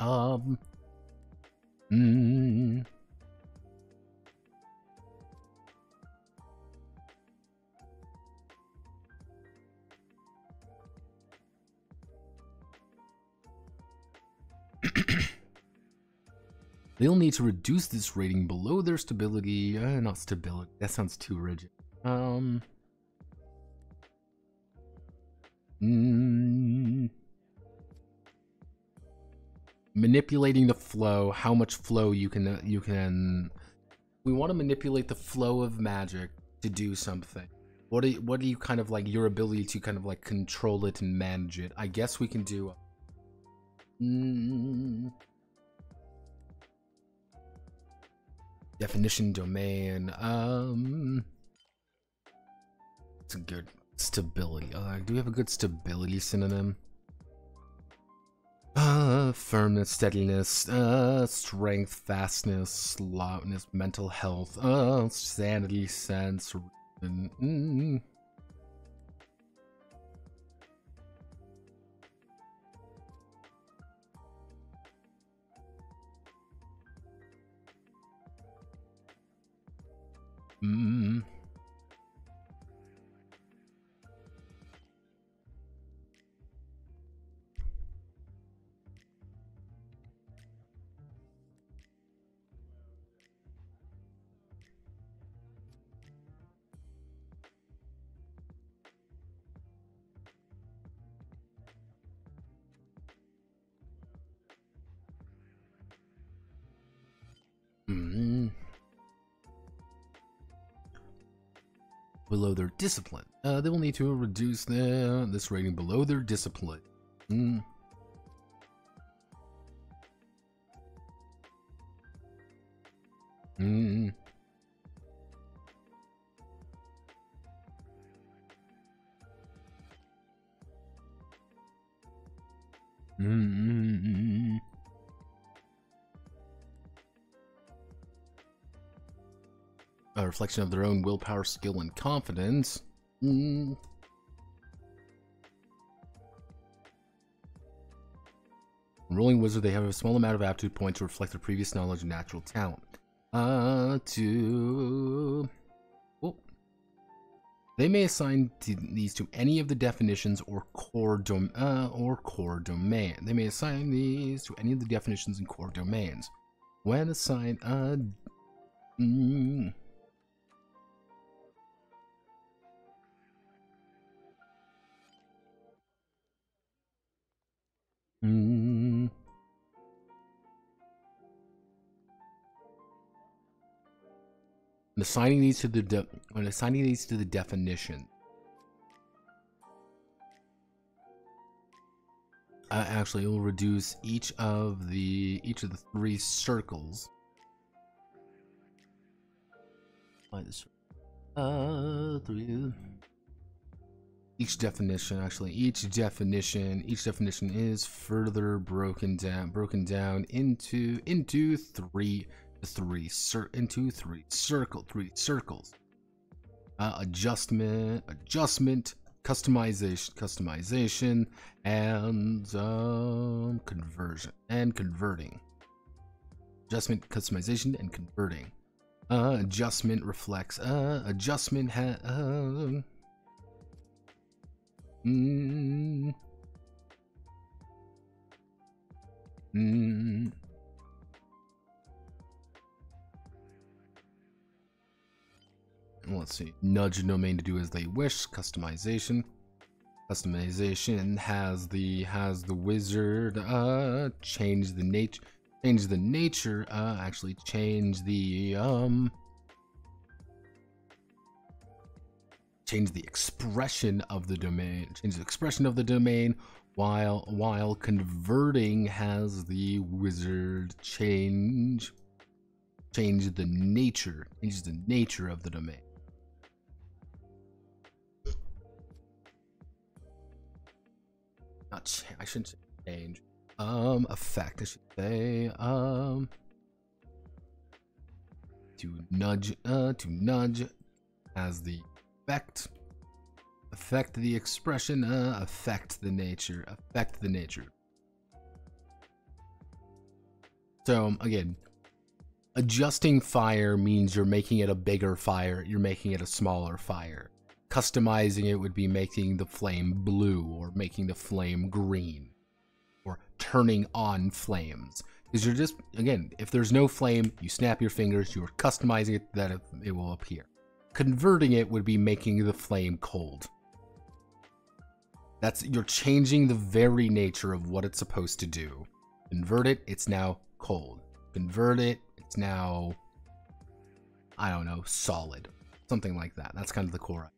They'll need to reduce this rating below their stability. Not stability. That sounds too rigid. Manipulating the flow. How much flow you can. We want to manipulate the flow of magic to do something. What do you kind of like your ability to kind of like control it and manage it? I guess we can do. Definition domain. It's a good stability. Do we have a good stability synonym? Firmness, steadiness, strength, fastness, loudness, mental health, sanity, sense, below their discipline. They will need to reduce this rating below their discipline. Mm. Mm. A reflection of their own willpower, skill, and confidence. Mm. Rolling wizard, they have a small amount of aptitude points to reflect their previous knowledge and natural talent. They may assign these to any of the definitions or core domain. They may assign these to any of the definitions and core domains. When assigned, When assigning these to the definition, actually, it will reduce each of the 3 circles. Each definition is further broken down into 3 circles. Adjustment, customization, and converting. Adjustment, customization, and converting. Adjustment reflects. Adjustment Let's see. Nudge domain to do as they wish. Customization has the wizard change the nature. Actually change the expression of the domain. While converting has the wizard change the nature of the domain. I shouldn't say change. Effect, I should say. To nudge as the affect the expression, affect the nature. So again, adjusting fire means you're making it a bigger fire, you're making it a smaller fire. Customizing it would be making the flame blue, or making the flame green, or turning on flames. Because you're just, again, if there's no flame, you snap your fingers, you're customizing it that it will appear. Converting it would be making the flame cold. You're changing the very nature of what it's supposed to do. Convert it, it's now cold. Convert it, it's now, I don't know, solid. Something like that. That's kind of the core.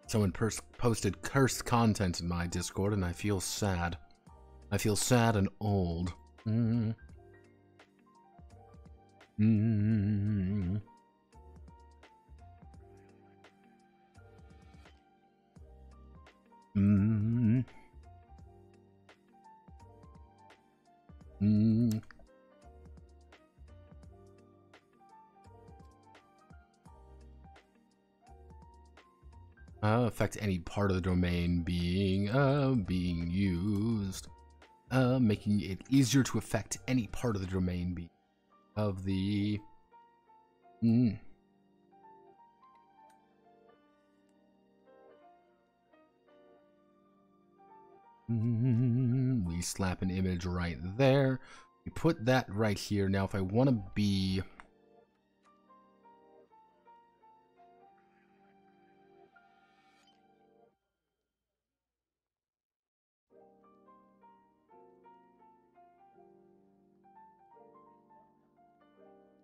Someone posted cursed content in my Discord, and I feel sad. I feel sad and old. Affect any part of the domain being used, making it easier to affect any part of the domain of the. We slap an image right there. We put that right here. Now, if I want to be.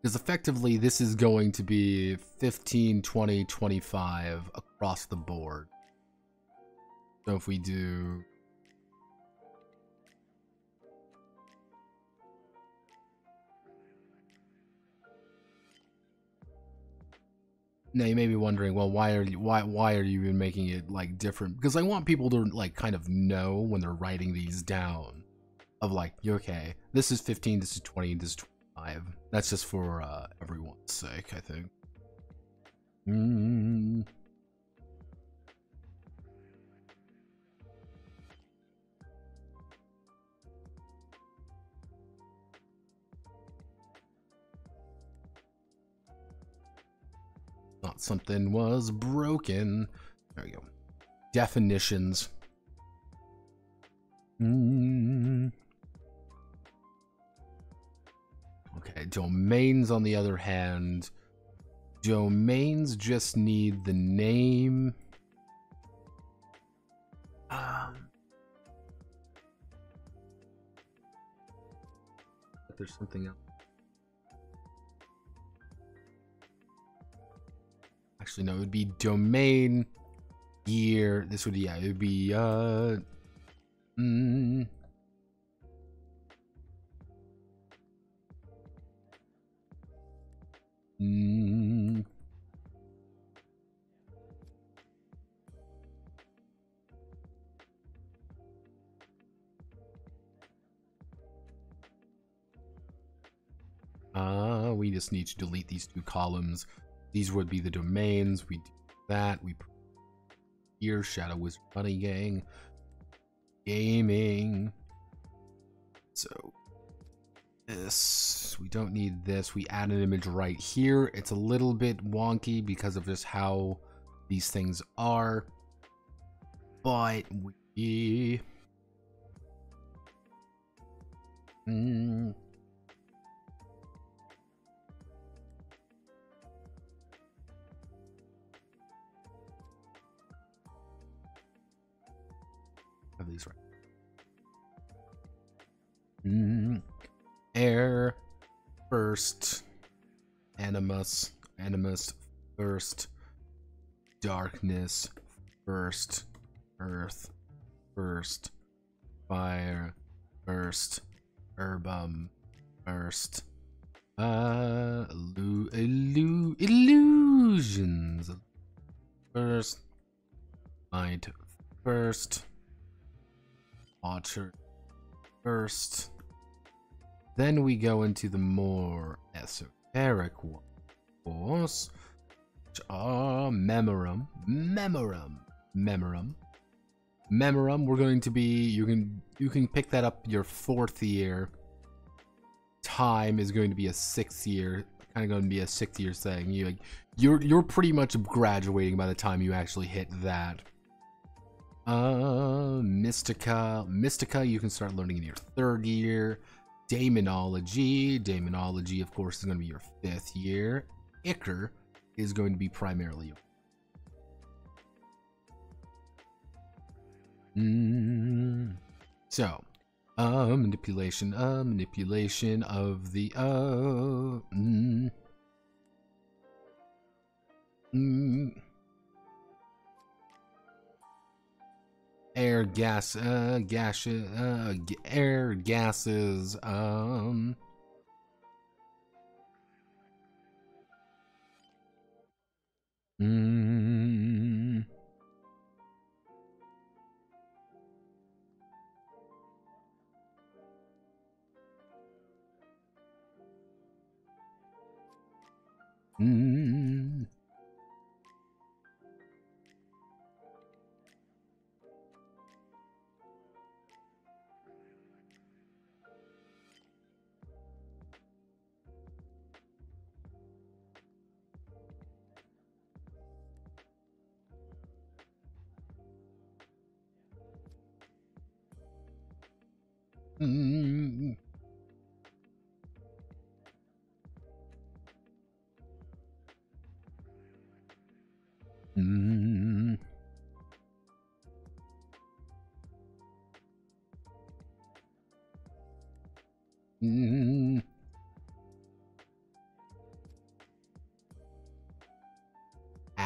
Because effectively, this is going to be 15, 20, 25 across the board. So if we do... Now you may be wondering, well, why are you even making it like different? Because I want people to like kind of know when they're writing these down, of like, okay, this is 15, this is 20, this is 25. That's just for everyone's sake, I think. Thought something was broken. There we go. Definitions. Okay, domains on the other hand. Domains just need the name. But there's something else. Actually, no, it would be domain year. This would, yeah, it would be we just need to delete these two columns. These would be the domains. We do that. We here Shadow Wizard Bunny Gang gaming. So this, we don't need this. We add an image right here. It's a little bit wonky because of just how these things are, but we have these right. Air first, animus first, darkness first, earth first, fire first, herbum first, illusions first, light first, water first. Then we go into the more esoteric ones, of course, which are memorum. We're going to be, you can pick that up your 4th year. Time is going to be a 6th year, kind of going to be a 6th year thing. You're pretty much graduating by the time you actually hit that. Mystica you can start learning in your 3rd year. Daemonology of course is going to be your 5th year. Ichor is going to be primarily so manipulation of the air gas air gases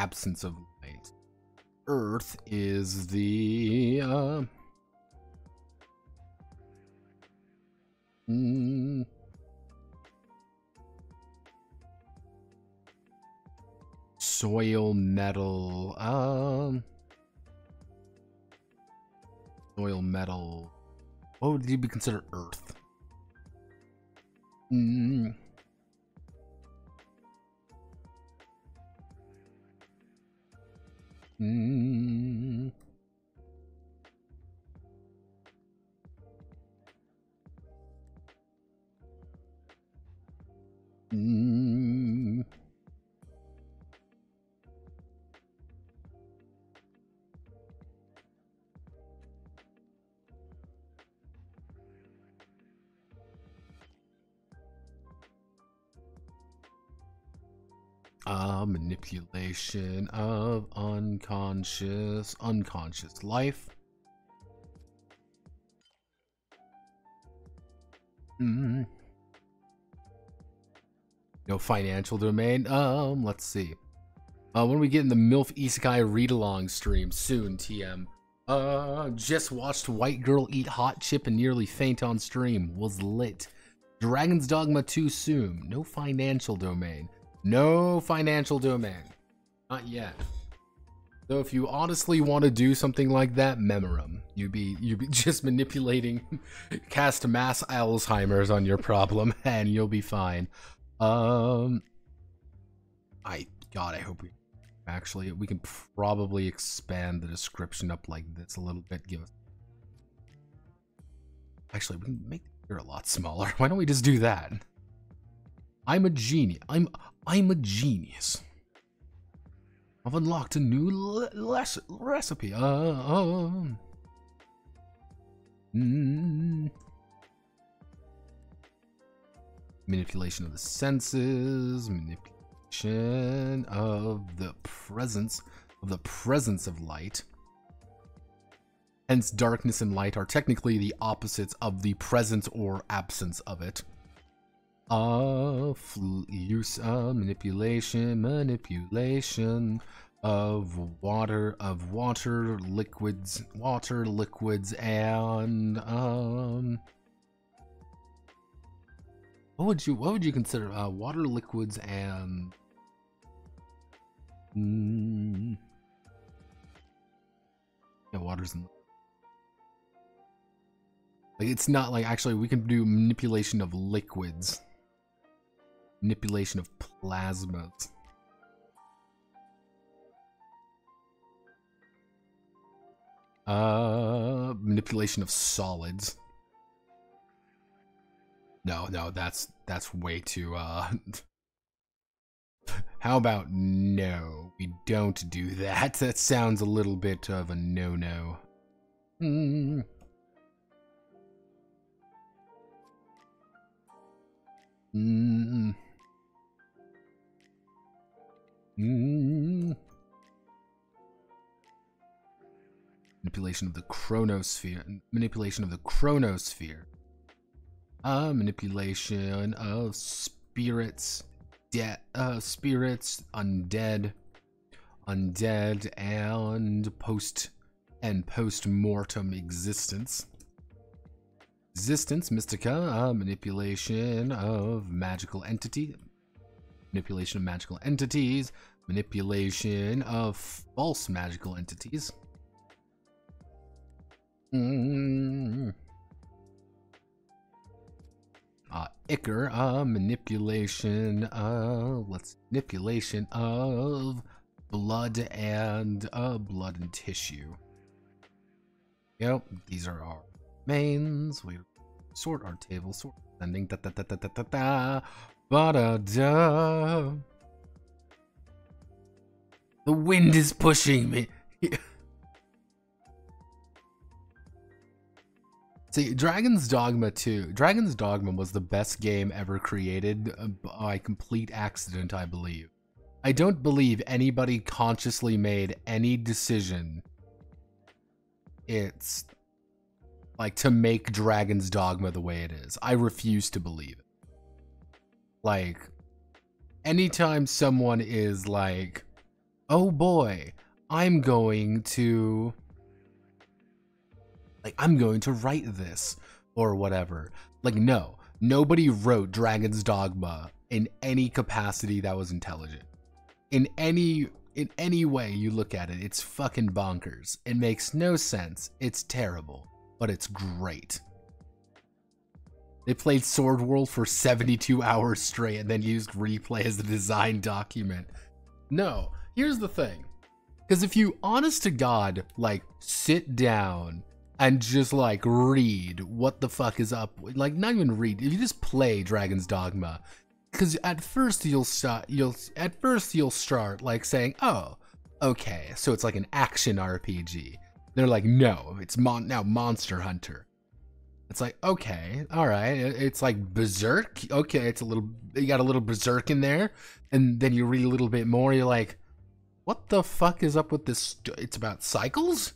absence of light. Earth is the soil, metal, soil, metal. What would you be considered Earth? Manipulation of unconscious life. No financial domain. Let's see. When we get in the MILF Isekai read-along stream soon, TM. Just watched white girl eat hot chip and nearly faint on stream. Was lit. Dragon's Dogma 2 soon. No financial domain. No financial domain. Not yet. So if you honestly want to do something like that, Memorum. You'd be just manipulating, cast mass Alzheimer's on your problem, and you'll be fine. God, I hope we can probably expand the description up like this a little bit. Actually, we can make it a lot smaller. Why don't we just do that? I'm a genius. I'm a genius. I've unlocked a new recipe. Manipulation of the senses. Manipulation of the presence of light. Hence, darkness and light are technically the opposites of the presence or absence of it. Use manipulation of water liquids, and what would you consider water, liquids, and yeah, water's in, like, it's not like, actually we can do manipulation of liquids. Manipulation of plasmas. Manipulation of solids. No, that's way too, How about no? We don't do that. That sounds a little bit of a no-no. Manipulation of the chronosphere. Manipulation of spirits. Spirits, undead, and post-mortem existence. Mystica, manipulation of magical entities, manipulation of false magical entities. Ichor, manipulation of blood and tissue. Yep, these are our mains. We sort our table, sort ascending. Ba-da-da. The wind is pushing me. See, Dragon's Dogma 2. Dragon's Dogma was the best game ever created by complete accident, I believe. I don't believe anybody consciously made any decision. It's like to make Dragon's Dogma the way it is. I refuse to believe it. Like, anytime someone is like, oh boy, I'm going to write this or whatever. Like, no, nobody wrote Dragon's Dogma in any capacity that was intelligent. In any way you look at it, it's fucking bonkers. It makes no sense. It's terrible, but it's great. They played Sword World for 72 hours straight and then used replay as the design document. No, here's the thing. Because if you, honest to God, like, sit down and just, like, read what the fuck is up, like, not even read, if you just play Dragon's Dogma, because at first you'll start, like, saying, oh, okay, so it's like an action RPG. They're like, no, it's now Monster Hunter. It's like, okay, all right, it's like Berserk. Okay, it's a little, you got a little Berserk in there, and then you read a little bit more, you're like, what the fuck is up with this? It's about cycles?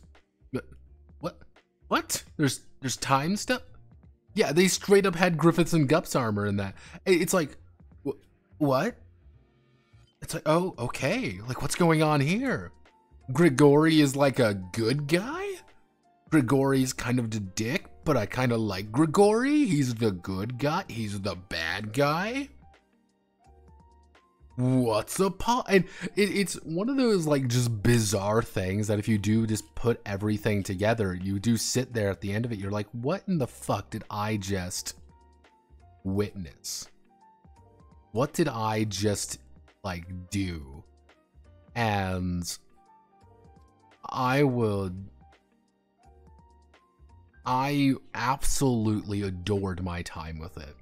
What? There's time stuff? Yeah, they straight up had Griffiths and Gups armor in that. It's like, what? It's like, oh, okay, like, what's going on here? Grigori is like a good guy? Grigori's kind of the dick, but I kind of like Grigori. He's the good guy. He's the bad guy. What's the point? And it's one of those, like, just bizarre things that if you do just put everything together, you do sit there at the end of it, you're like, what in the fuck did I just witness? What did I just, like, do? And I absolutely adored my time with it.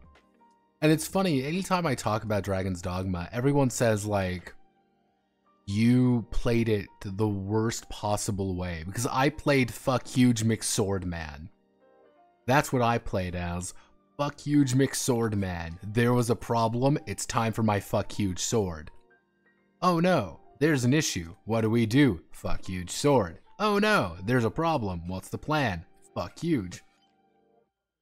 And it's funny, anytime I talk about Dragon's Dogma, everyone says, like, you played it the worst possible way. Because I played Fuck Huge McSword Man. That's what I played as. Fuck Huge McSword Man. There was a problem, it's time for my Fuck Huge Sword. Oh no, there's an issue. What do? Fuck Huge Sword. Oh no, there's a problem. What's the plan? Fuck Huge.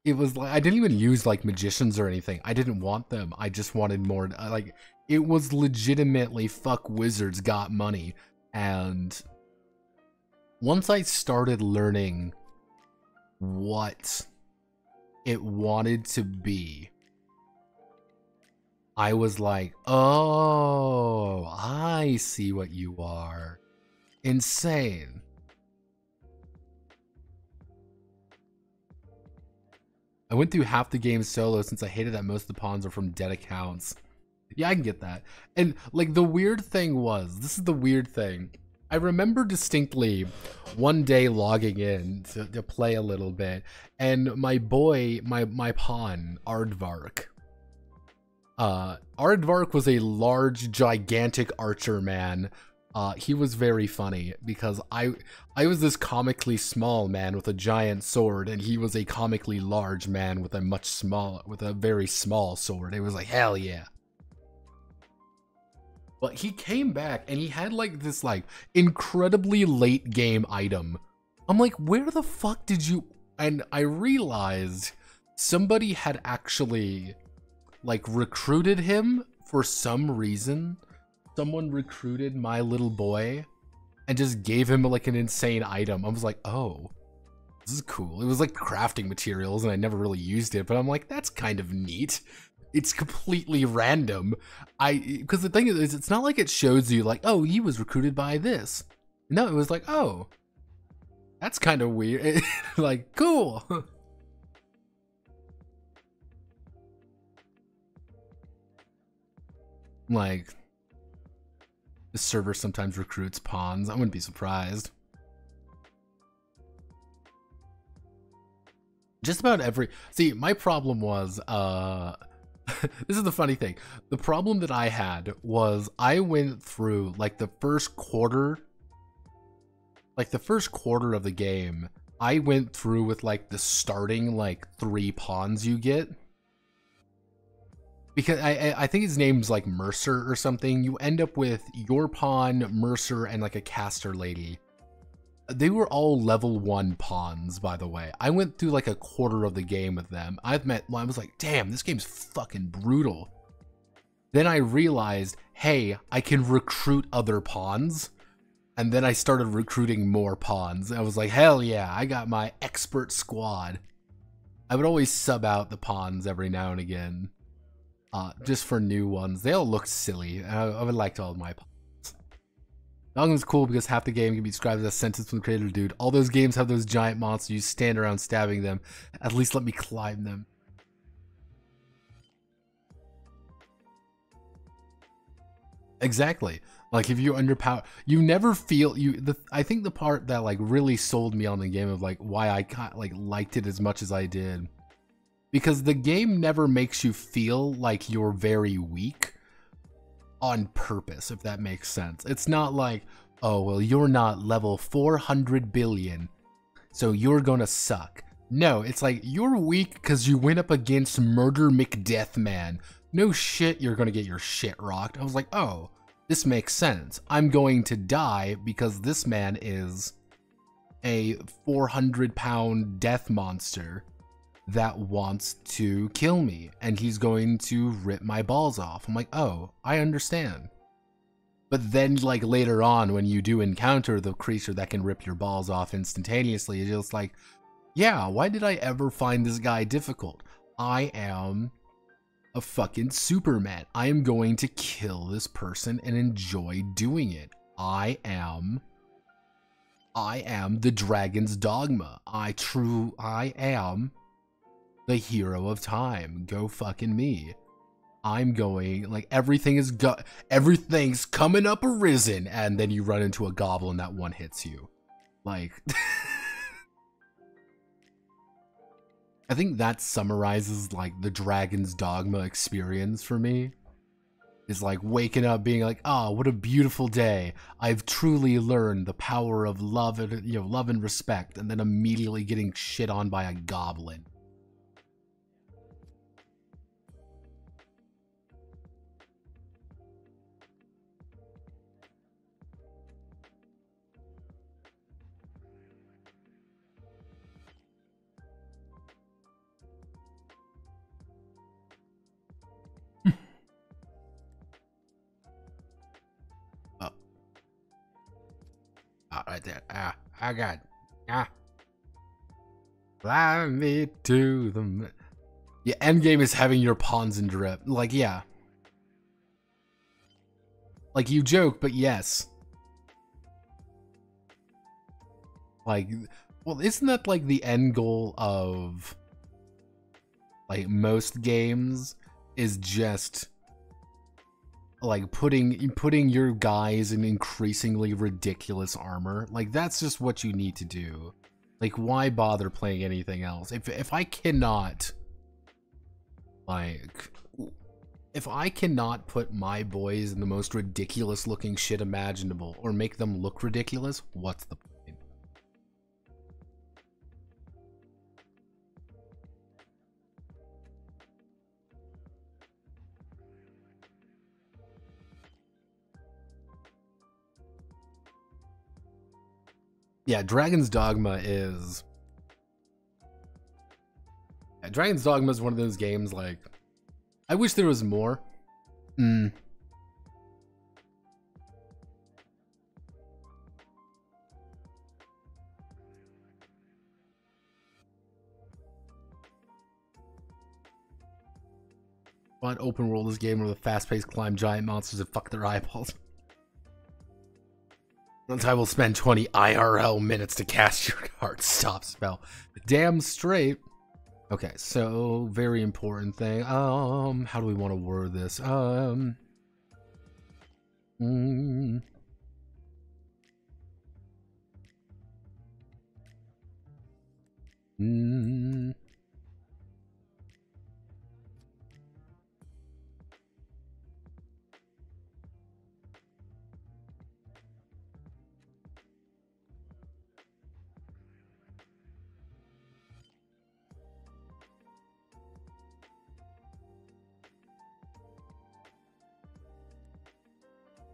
It was like, I didn't even use, like, magicians or anything. I didn't want them. I just wanted more, like, it was legitimately fuck wizards got money. And once I started learning what it wanted to be, I was like, oh, I see what you are. Insane. I went through half the game solo since I hated that most of the pawns are from dead accounts. Yeah, I can get that. And, like, the weird thing was, this is the weird thing. I remember distinctly one day logging in to play a little bit, and my boy, my pawn, Aardvark. Aardvark was a large, gigantic archer man. He was very funny because I was this comically small man with a giant sword, and he was a comically large man with a very small sword. It was like, hell yeah. But he came back and he had, like, this, like, incredibly late game item. I'm like, where the fuck did you? And I realized somebody had actually, like, recruited him for some reason. Someone recruited my little boy and just gave him, like, an insane item. I was like, oh, this is cool. It was like crafting materials and I never really used it, but I'm like, that's kind of neat. It's completely random. Because the thing is, it's not like it shows you, like, oh, he was recruited by this. No, it was like, oh, that's kind of weird. Like, cool. Like, the server sometimes recruits pawns. I wouldn't be surprised. Just about every... See, my problem was, this is the funny thing. The problem that I had was I went through, like, the first quarter of the game, I went through with, like, the starting, like, 3 pawns you get. Because I think his name's like Mercer or something. You end up with your pawn, Mercer, and like a caster lady. They were all level 1 pawns, by the way. I went through like a quarter of the game with them. I was like, damn, this game's fucking brutal. Then I realized, hey, I can recruit other pawns. And then I started recruiting more pawns. I was like, hell yeah, I got my expert squad. I would always sub out the pawns every now and again. Just for new ones. They all look silly. I would like all my pawns. Dogma's cool because half the game can be described as a sentence from the creator, dude. All those games have those giant monsters. You stand around stabbing them. At least let me climb them. Exactly. Like if you're underpowered, you never feel I think the part that like really sold me on the game of like why I liked it as much as I did, because the game never makes you feel like you're very weak on purpose, if that makes sense. It's not like, oh well, you're not level 400 billion, so you're gonna suck. No, it's like you're weak because you went up against Murder McDeathman. No shit, you're gonna get your shit rocked. I was like, oh, this makes sense. I'm going to die because this man is a 400-pound death monster that wants to kill me, and he's going to rip my balls off. I'm like, oh, I understand. But then, like, later on, when you do encounter the creature that can rip your balls off instantaneously, it's just like, yeah, why did I ever find this guy difficult? I am a fucking Superman. I am going to kill this person and enjoy doing it. I am the dragon's dogma. I am the hero of time. Go fucking me. I'm going, like, everything's coming up arisen, and then you run into a goblin that one hits you. Like, I think that summarizes, like, the Dragon's Dogma experience for me. Is like waking up being like, oh, what a beautiful day. I've truly learned the power of love and, love and respect, and then immediately getting shit on by a goblin. Right there. I got. Fly me to the. Yeah, endgame is having your pawns in drip. Like, yeah. Like, you joke, but yes. Like, well, isn't that like the end goal of like most games? Is just like putting your guys in increasingly ridiculous armor. Like, that's just what you need to do. Like, why bother playing anything else? If I cannot, like, if I cannot put my boys in the most ridiculous looking shit imaginable or make them look ridiculous, what's the point? Yeah, Dragon's Dogma is... Yeah, Dragon's Dogma is one of those games, like... I wish there was more. But open world is game where the fast-paced climb giant monsters and fuck their eyeballs. Once I will spend 20 IRL minutes to cast your heart stop spell. Damn straight. Okay, so very important thing. How do we want to word this?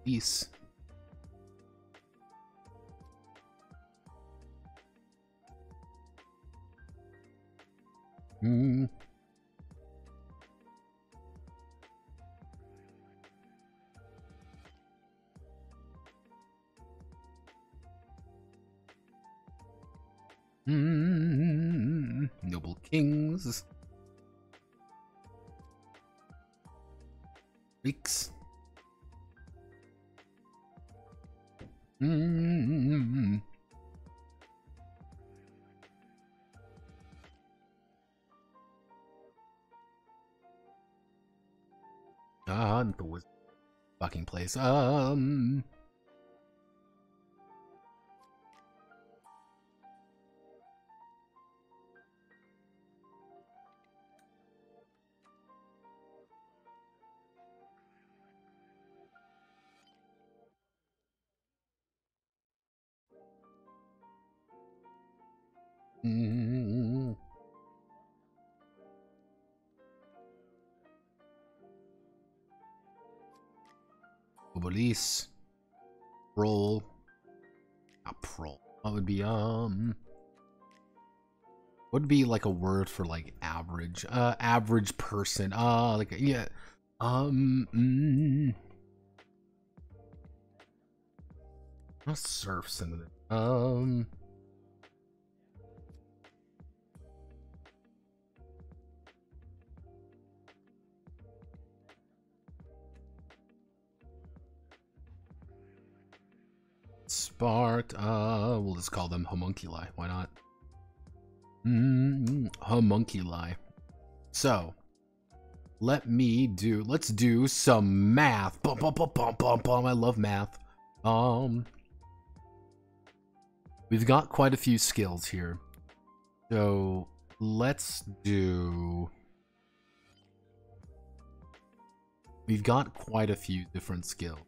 Peace. Noble kings. Greeks. The wizard fucking place. Police. Roll. Not prol. What would be would be like a word for like average? Average person. Like yeah. What's surf synonym? Sparked. We'll just call them homunculi. Why not? Homunculi. So, let's do some math. Bum, bum, bum, bum, bum, bum. I love math. We've got quite a few skills here. So, let's do... We've got quite a few different skills.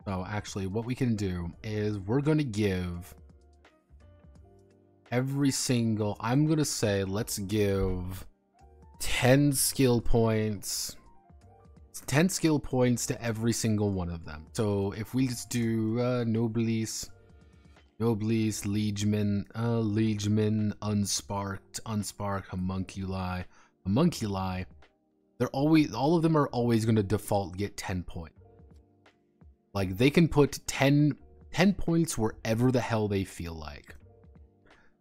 So actually what we can do is we're going to give every single, I'm going to say let's give 10 skill points. 10 skill points to every single one of them. So if we just do Noblesse, Liegeman, Unsparked, Homunculi, they're always, all of them are always going to default get 10 points. Like, they can put 10 points wherever the hell they feel like.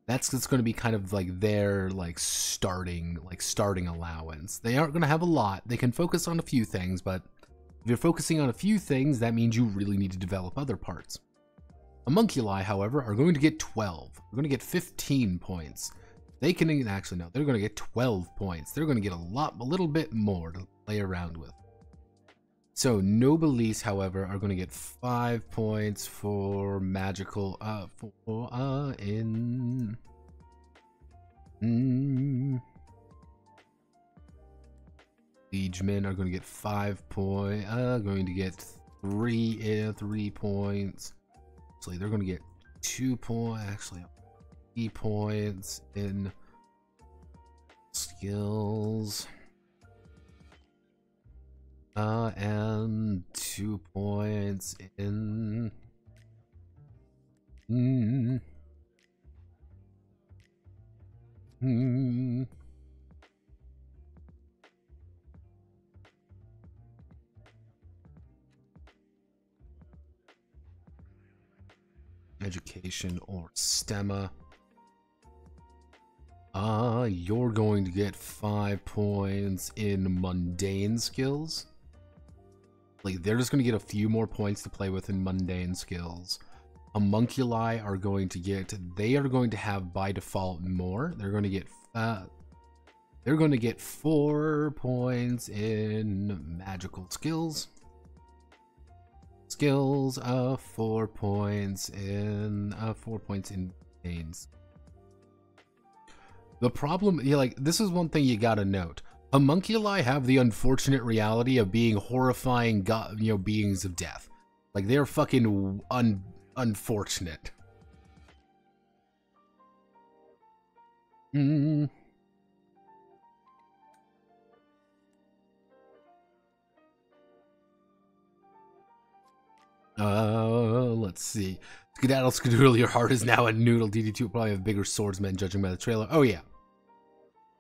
That's going to be kind of like their starting allowance. They aren't going to have a lot. They can focus on a few things, but if you're focusing on a few things, that means you really need to develop other parts. Homunculi, however, are going to get 12. They're going to get 15 points. They can actually no, they're going to get 12 points. They're going to get a little bit more to play around with. So Noblesse, however, are going to get 5 points for magical Liegemen are going to get 5 points. Going to get 3 points. Actually, they're going to get 2 points. Actually, 3 points in skills. And 2 points in education or stemma. You're going to get 5 points in mundane skills. Like, they're just going to get a few more points to play with in mundane skills. Homunculi are going to get, they are going to have by default more. They're going to get 4 points in magical skills. 4 points in mundane. The problem, this is one thing you gotta note. Homunculi have the unfortunate reality of being horrifying beings of death. Like, they're fucking unfortunate. Let's see. Skedaddle Skadoodle, your heart is now a noodle. DD2 will probably have bigger swordsmen judging by the trailer. Oh yeah.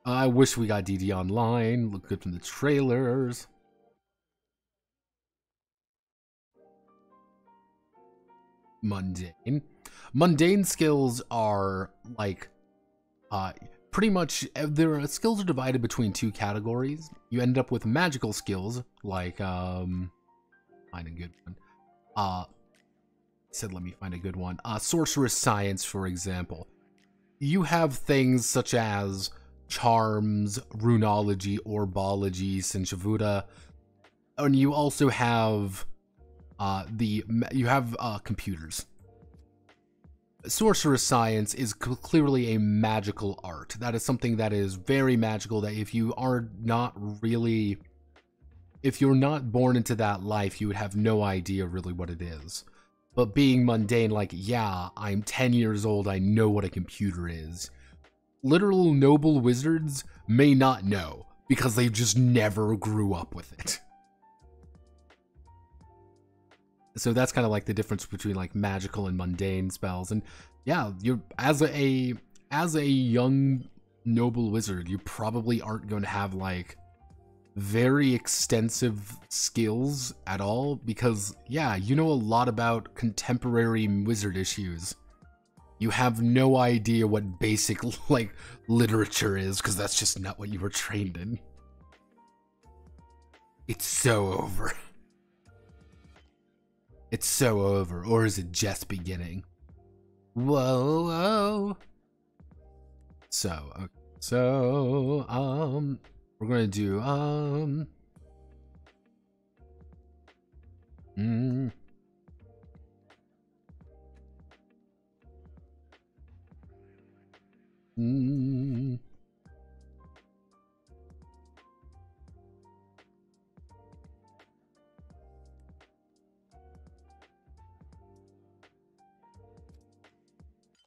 I wish we got DD online. Look good from the trailers. Mundane. Mundane skills are like Pretty much, skills are divided between two categories. You end up with magical skills, like, find a good one. Let me find a good one. Sorceress Science, for example. You have things such as charms, runology, orbology, Sinshavuda, and you also have computers. Sorceress Science is clearly a magical art. That is something that is very magical, that if you're not born into that life, you would have no idea really what it is. But being mundane, like, yeah, I'm 10 years old, I know what a computer is. Literal noble wizards may not know, because they just never grew up with it. So that's kind of like the difference between like magical and mundane spells. And yeah, you're as a young noble wizard, you probably aren't going to have like very extensive skills at all, because yeah, you know a lot about contemporary wizard issues. You have no idea what basic like literature is, because that's just not what you were trained in. It's so over. It's so over, or is it just beginning? Whoa, whoa. So, we're gonna do,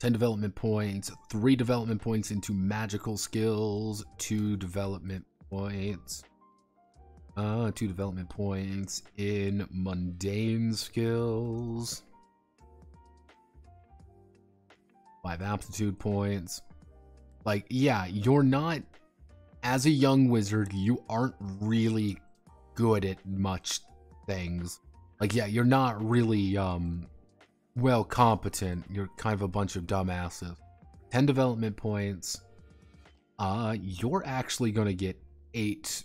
ten development points, 3 development points into magical skills, 2 development points. 2 development points in mundane skills. 5 aptitude points. Like, yeah, you're not, as a young wizard, you aren't really good at much things. Like, yeah, you're not really, well, competent. You're kind of a bunch of dumbasses. 10 development points. You're actually gonna get 8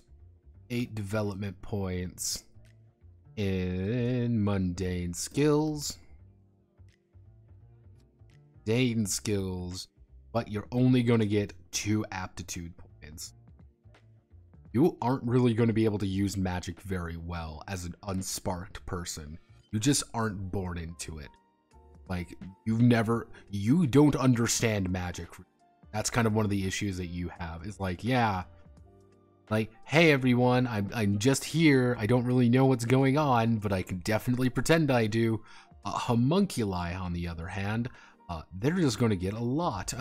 development points in mundane skills. Mundane skills, but you're only gonna get 2 aptitude points. You aren't really going to be able to use magic very well as an unsparked person. You just aren't born into it. Like, you don't understand magic. That's kind of one of the issues that you have. Is like, yeah, like, hey everyone, I'm just here. I don't really know what's going on, but I can definitely pretend I do. Homunculi, on the other hand, they're just going to get a lot.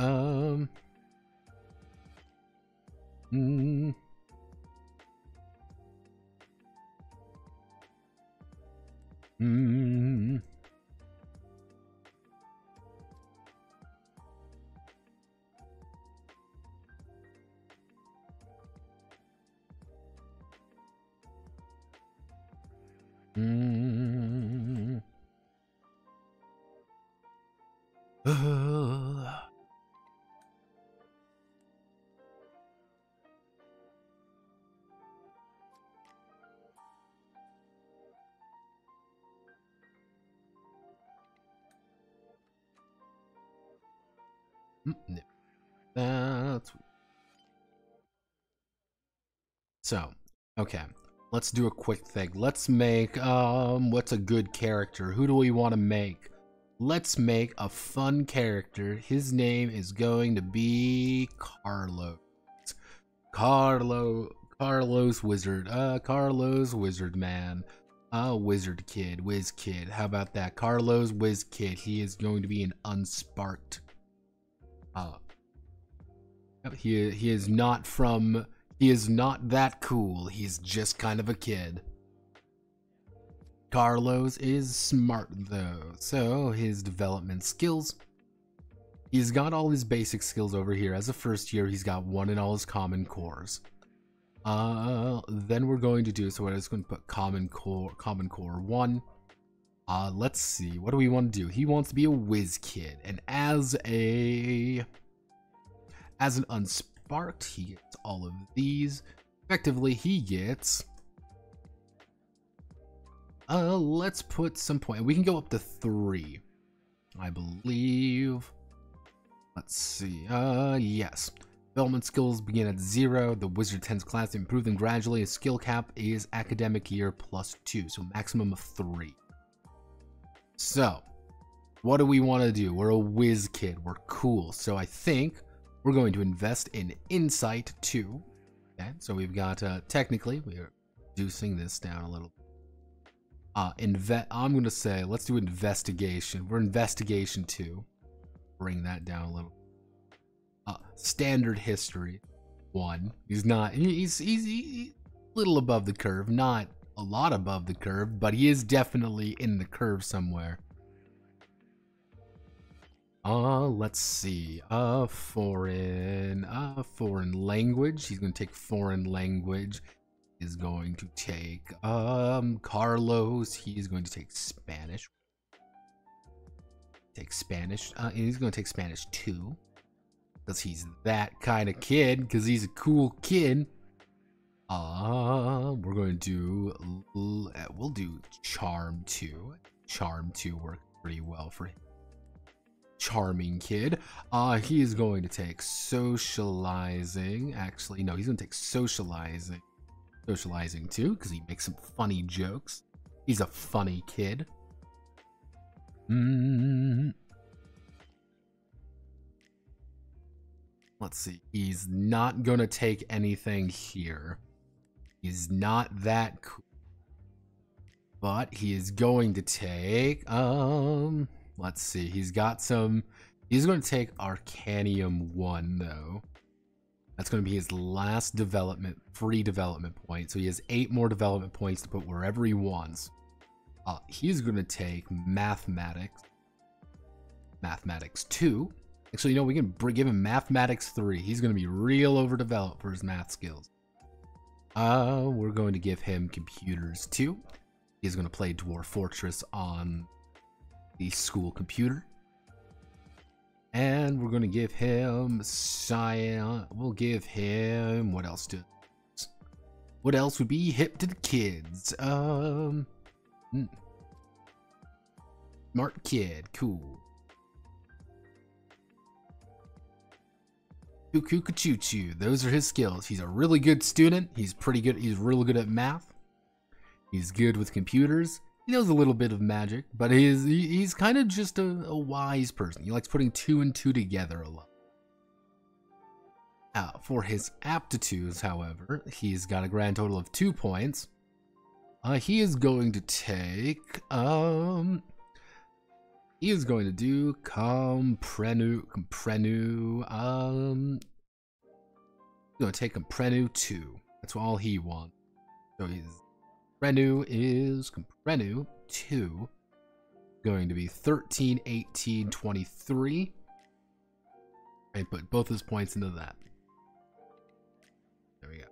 That's so okay. Let's do a quick thing. Let's make what's a good character? Who do we want to make? Let's make a fun character. His name is going to be Carlos. Carlos Wizard. Carlos Wizard Man. Wizard Kid, Wiz Kid. How about that? Carlos Wiz Kid. He is going to be an unsparked. He is not from. He is not that cool. He's just kind of a kid. Carlos is smart though, so his development skills. He's got all his basic skills over here. As a first year, he's got 1 in all his common cores. Then we're going to do, so we're just going to put common core 1. Let's see, what do we want to do? He wants to be a whiz kid, and as As an unsparked, he gets all of these. Effectively, he gets... let's put some point. We can go up to 3, I believe. Let's see. Yes. Development skills begin at 0. The wizard tends class to improve them gradually. His skill cap is academic year +2, so maximum of 3. So, what do we want to do? We're a whiz kid. We're cool. So I think we're going to invest in insight 2. Okay, so we've got, technically, we're reducing this down a little. I'm going to say, let's do investigation. We're investigation 2. Bring that down a little. Standard history 1. He's a little above the curve, not a lot above the curve, but he is definitely in the curve somewhere. Let's see. Foreign language. He's going to take foreign language. Is going to take Carlos. He is going to take Spanish. He's going to take Spanish 2 because he's that kind of kid. Because he's a cool kid. We're going to we'll do Charm 2. Charm 2 works pretty well for him. Charming kid. He is going to take socializing. Actually, no, he's going to take socializing. Socializing too, because he makes some funny jokes. He's a funny kid. Let's see. He's not gonna take anything here. He's not that cool. But he is going to take let's see. He's going to take Arcanium 1 though. That's going to be his last free development point. So he has 8 more development points to put wherever he wants. He's going to take Mathematics 2. Actually, you know, we can give him Mathematics 3. He's going to be real overdeveloped for his math skills. We're going to give him Computers 2. He's going to play Dwarf Fortress on the school computer. And we're going to give him Science. We'll give him... What else would be hip to the kids? Smart kid. Cool. Choo-choo-choo-choo. Those are his skills. He's a really good student. He's pretty good. He's really good at math. He's good with computers. He knows a little bit of magic, but he's kind of just a wise person. He likes putting 2 and 2 together a lot. For his aptitudes, however, he's got a grand total of 2 points. He is going to take... he is going to do Comprenu. He's going to take Comprenu 2. That's all he wants. So he's... Comprenu 2, going to be 13, 18, 23. I put both his points into that. There we go.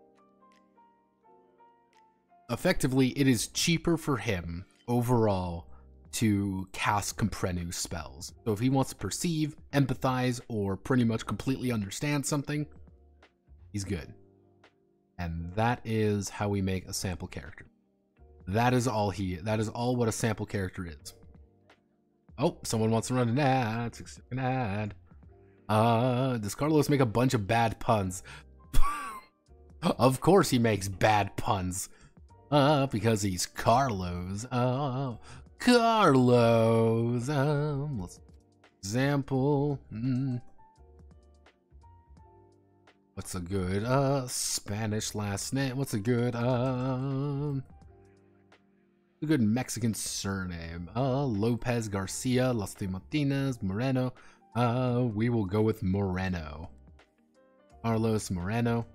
Effectively, it is cheaper for him overall to cast Comprenu spells. So if he wants to perceive, empathize, or pretty much completely understand something, he's good. And that is how we make a sample character. That is all what a sample character is. Oh, someone wants to run an ad. An ad. Does Carlos make a bunch of bad puns? Of course he makes bad puns. Because he's Carlos. Carlos. Let's example. What's a good Spanish last name? What's a good a good Mexican surname? Lopez, Garcia, Las Martinez, Moreno. We will go with Moreno. Carlos Moreno.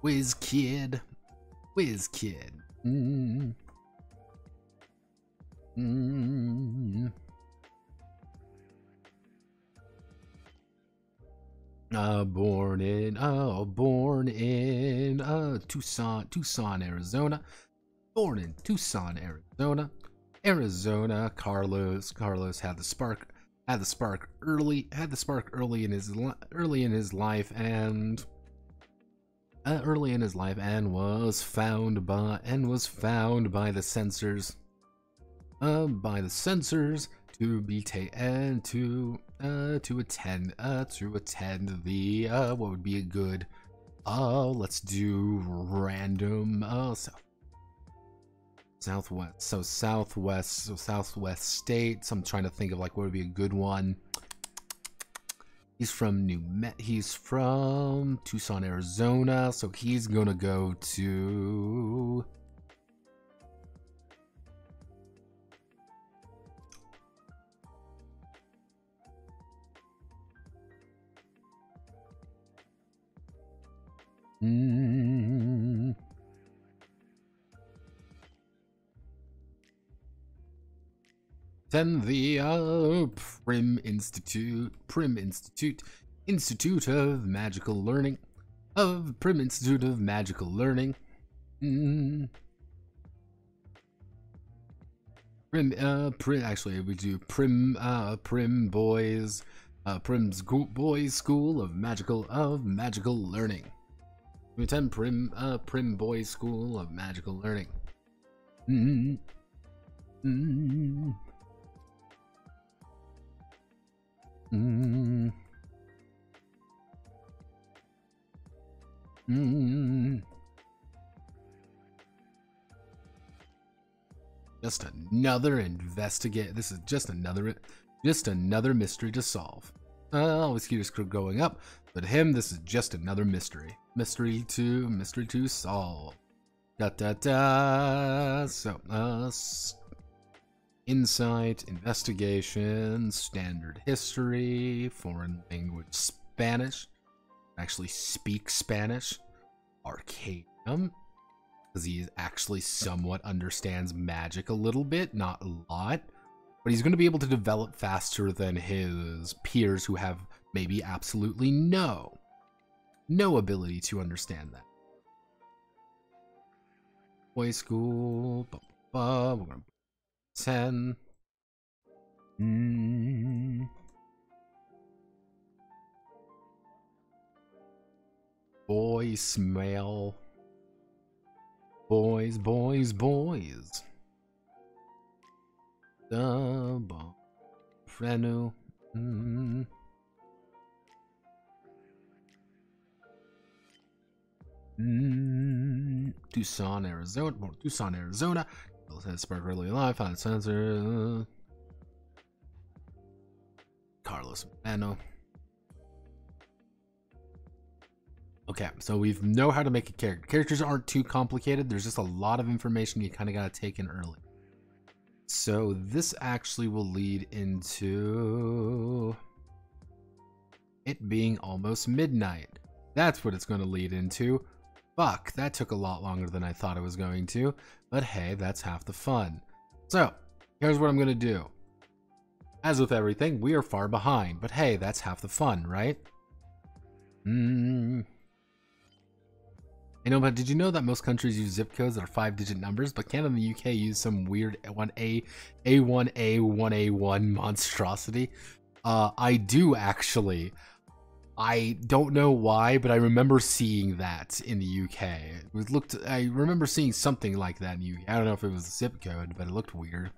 Whiz kid. Whiz kid. Born in Tucson, Arizona. Born in Tucson, Arizona. Carlos had the spark. Had the spark early. Had the spark early in his life, and was found by the censors. By the censors to be taken to attend the what would be a good let's do random southwest. So southwest states. I'm trying to think of like what would be a good one. He's from he's from Tucson, Arizona, so he's gonna go to then the Prim Institute of Magical Learning. Prim Institute of Magical Learning. Actually, we do Prim Boys School of Magical Learning. We attend Prim Boys School of Magical Learning. Just another investigate. This is just another mystery to solve. Always keep his crew going up, but him, this is just another mystery. Mystery to solve. So, insight, investigation, standard history, foreign language, Spanish. Actually speak Spanish. Arcanum, because he actually somewhat understands magic a little bit, not a lot. But he's going to be able to develop faster than his peers who have maybe absolutely no ability to understand that. Boys school, we're going to 10. Voicemail. Boys. Frenu. Tucson, Arizona. Spark early life, found sensor. Carlos Mano. Okay, so we know how to make a character. Characters aren't too complicated. There's just a lot of information you kind of got to take in early. So this actually will lead into it being almost midnight. That's what it's going to lead into. Fuck, that took a lot longer than I thought it was going to. But hey, that's half the fun. So, here's what I'm going to do. As with everything, we are far behind. But hey, that's half the fun, right? You know, but did you know that most countries use zip codes that are 5-digit numbers, but Canada and the UK use some weird A1A1A1 monstrosity? I do actually. I don't know why, but I remember seeing that in the UK. I remember seeing something like that in the UK. I don't know if it was a zip code, but it looked weird.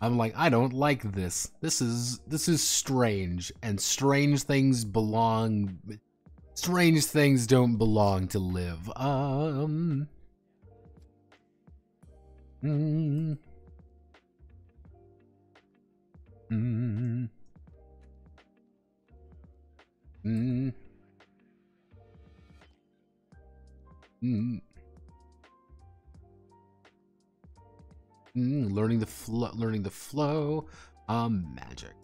I'm like, I don't like this. This is strange, and strange things don't belong to live. Learning the flow. Magic.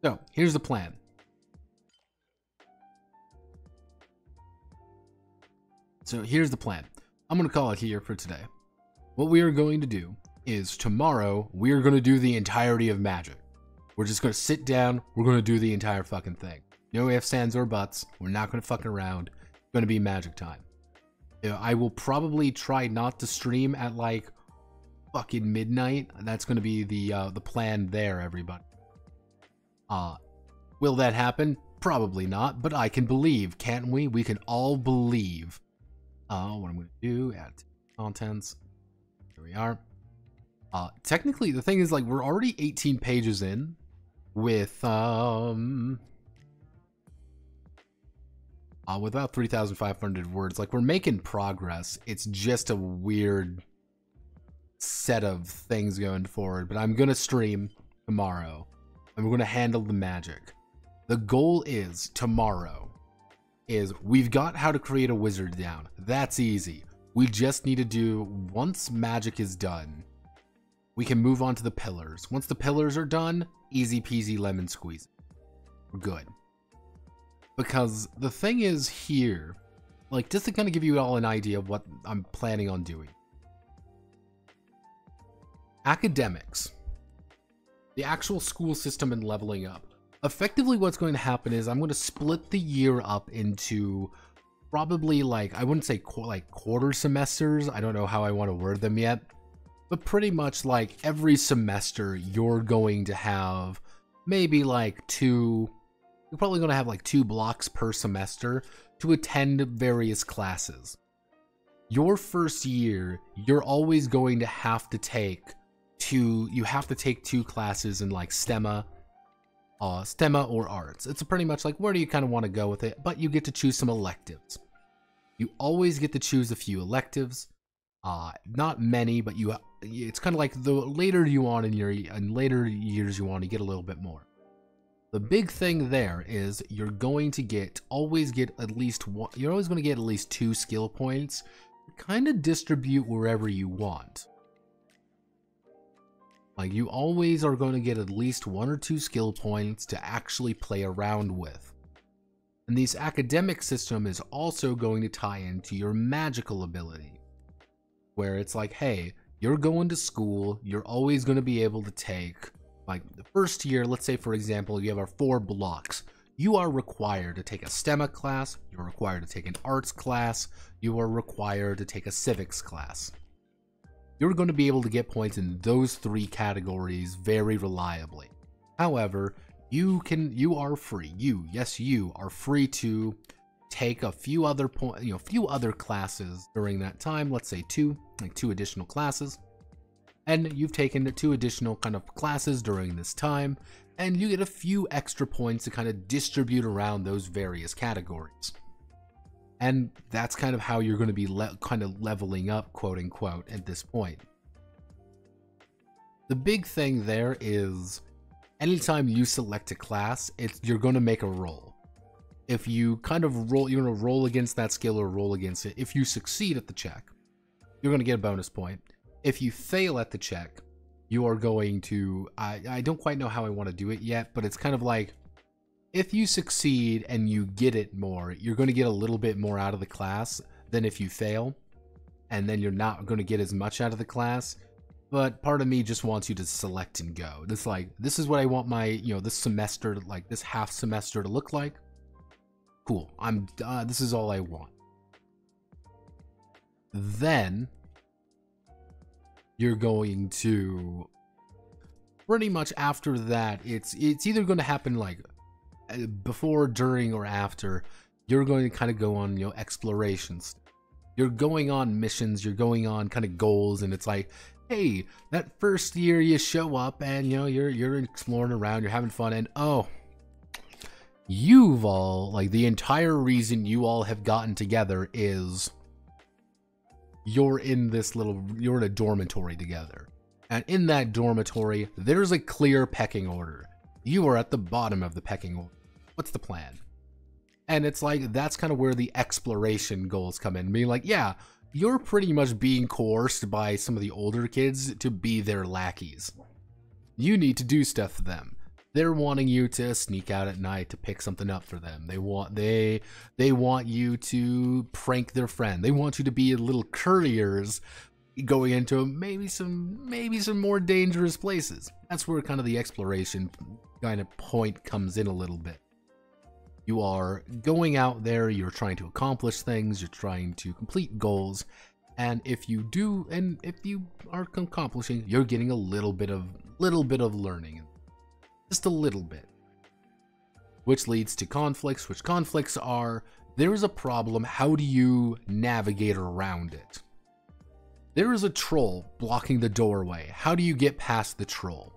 So here's the plan. I'm going to call it here for today. What we are going to do is tomorrow we are going to do the entirety of magic. We're just going to sit down. We're going to do the entire fucking thing. No ifs, ands, or buts. We're not going to fuck around. It's going to be magic time. I will probably try not to stream at like fucking midnight. That's going to be the plan there, everybody. Will that happen? Probably not, but I can believe, can't we? We can all believe. What I'm going to do, add contents. Here we are. Technically, the thing is, like, we're already 18 pages in with about 3,500 words. Like, we're making progress. It's just a weird set of things going forward, but I'm going to stream tomorrow, and we're going to handle the magic. The goal is, tomorrow, is we've got how to create a wizard down. That's easy. We just need to do, once magic is done, we can move on to the pillars. Once the pillars are done, easy peasy lemon squeeze. We're good. Because the thing is here, like, just to kind of give you all an idea of what I'm planning on doing. Academics. The actual school system and leveling up. Effectively what's going to happen is I'm going to split the year up into probably, like, I wouldn't say quarter semesters. I don't know how I want to word them yet. But pretty much, like, every semester you're going to have maybe like you're probably going to have like 2 blocks per semester to attend various classes. Your first year, you're always going to have to take 2 classes in like STEMA or arts. It's pretty much like, where do you kind of want to go with it, but you get to choose some electives. You always get to choose a few electives. Not many, but it's kind of like the later you want in later years you want to get a little bit more. The big thing there is you're going to always get at least 2 skill points to kind of distribute wherever you want. Like, you always are going to get at least 1 or 2 skill points to actually play around with. And this academic system is also going to tie into your magical ability, where it's like, hey, you're going to school, you're always going to be able to take, like, the first year, let's say, for example, you have our 4 blocks. You are required to take a STEMA class, you're required to take an arts class, you are required to take a civics class. You're going to be able to get points in those 3 categories very reliably. However, you are free to take a few other classes during that time. Let's say 2 additional classes, and you've taken the 2 additional kind of classes during this time, and you get a few extra points to kind of distribute around those various categories. And that's kind of how you're going to be kind of leveling up, quote unquote, at this point. The big thing there is, anytime you select a class, you're going to make a roll. If you kind of roll, you're going to roll against that skill or roll against it. If you succeed at the check, you're going to get a bonus point. If you fail at the check, you are going to, I don't quite know how I want to do it yet, but it's kind of like, if you succeed and you get it more, you're going to get a little bit more out of the class than if you fail, and then you're not going to get as much out of the class. But part of me just wants you to select and go. This, like, this is what I want my, this semester, like this half semester to look like. Cool. This is all I want. Then you're going to, pretty much after that, it's either going to happen like before, during, or after. You're going to kind of go on, explorations. You're going on missions, you're going on kind of goals, and it's like, hey, that first year you show up and you're exploring around, you're having fun, and oh, you've all, like, the entire reason you all have gotten together is you're in a dormitory together. And in that dormitory, there's a clear pecking order. You are at the bottom of the pecking order. What's the plan? And it's like, that's kind of where the exploration goals come in. Being like, yeah, you're pretty much being coerced by some of the older kids to be their lackeys. You need to do stuff for them. They're wanting you to sneak out at night to pick something up for them. They want you to prank their friend. They want you to be little couriers going into maybe some more dangerous places. That's where kind of the exploration kind of point comes in a little bit. You are going out there, you're trying to accomplish things, you're trying to complete goals, and if you are accomplishing, you're getting a little bit of learning. Just a little bit. which leads to conflicts, which conflicts are, there is a problem, how do you navigate around it? There is a troll blocking the doorway. How do you get past the troll?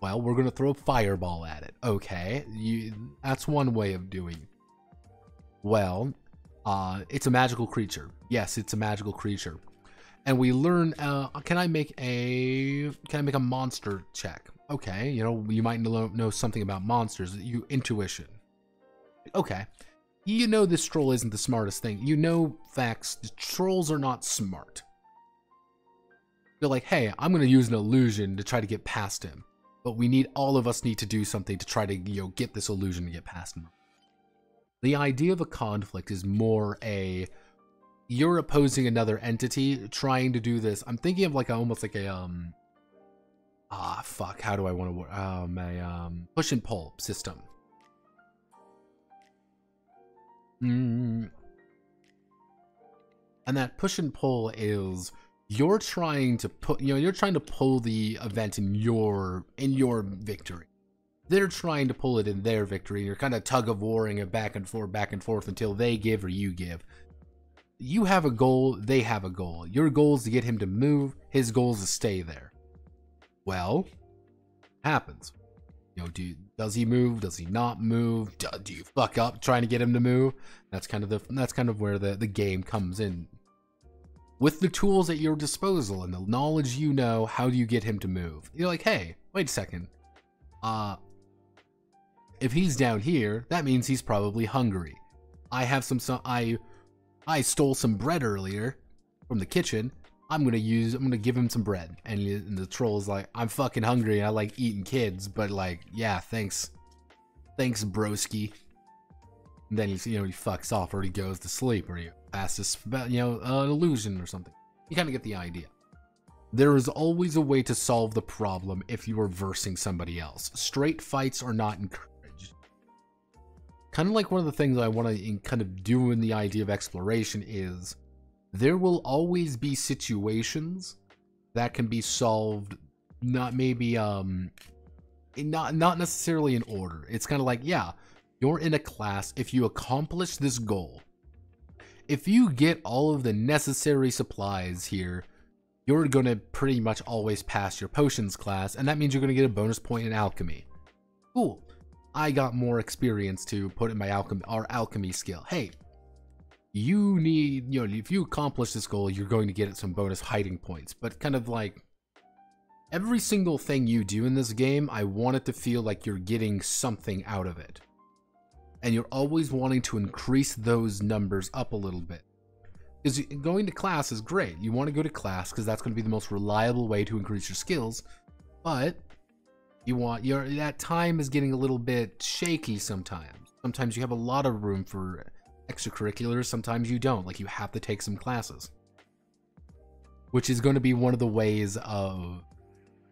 Well, we're going to throw a fireball at it. Okay, that's one way of doing it. Well, it's a magical creature. Yes, it's a magical creature. And we learn, can I make a monster check? Okay, you know, you might know something about monsters. Intuition. Okay. You know this troll isn't the smartest thing. You know facts. The trolls are not smart. You're like, hey, I'm going to use an illusion to try to get past him. But all of us need to do something to try to, get this illusion to get past him. The idea of a conflict is more you're opposing another entity trying to do this. I'm thinking of almost like a, how do I want to work? A push and pull system. And that push and pull is you're trying to pull the event in your victory. They're trying to pull it in their victory. You're kind of tug of warring it back and forth until they give or you give. You have a goal, they have a goal. Your goal is to get him to move, his goal is to stay there. Well, happens. Does he move? Does he not move? Do you fuck up trying to get him to move? That's kind of where the game comes in. With the tools at your disposal and the knowledge how do you get him to move? You're like, hey, wait a second. If he's down here, that means he's probably hungry. I stole some bread earlier from the kitchen. I'm gonna give him some bread. And the troll is like, I'm fucking hungry and I like eating kids, but yeah, thanks broski. And then he fucks off or he goes to sleep or he passes an illusion or something. You kind of get the idea. There is always a way to solve the problem if you are versing somebody else. Straight fights are not encouraged. Kind of like one of the things I want to kind of do in the idea of exploration is there will always be situations that can be solved, not necessarily in order. It's kind of like, yeah, you're in a class. If you accomplish this goal, if you get all of the necessary supplies here, you're going to pretty much always pass your potions class, and that means you're going to get a bonus point in alchemy. Cool. I got more experience to put in my alchemy skill. Hey, you need, if you accomplish this goal, you're going to get some bonus hiding points. But kind of like every single thing you do in this game, I want it to feel like you're getting something out of it. And you're always wanting to increase those numbers up a little bit. Because going to class is great. You want to go to class because that's going to be the most reliable way to increase your skills. But that time is getting a little bit shaky sometimes. Sometimes you have a lot of room for extracurriculars. Sometimes you don't. Like you have to take some classes. Which is going to be one of the ways of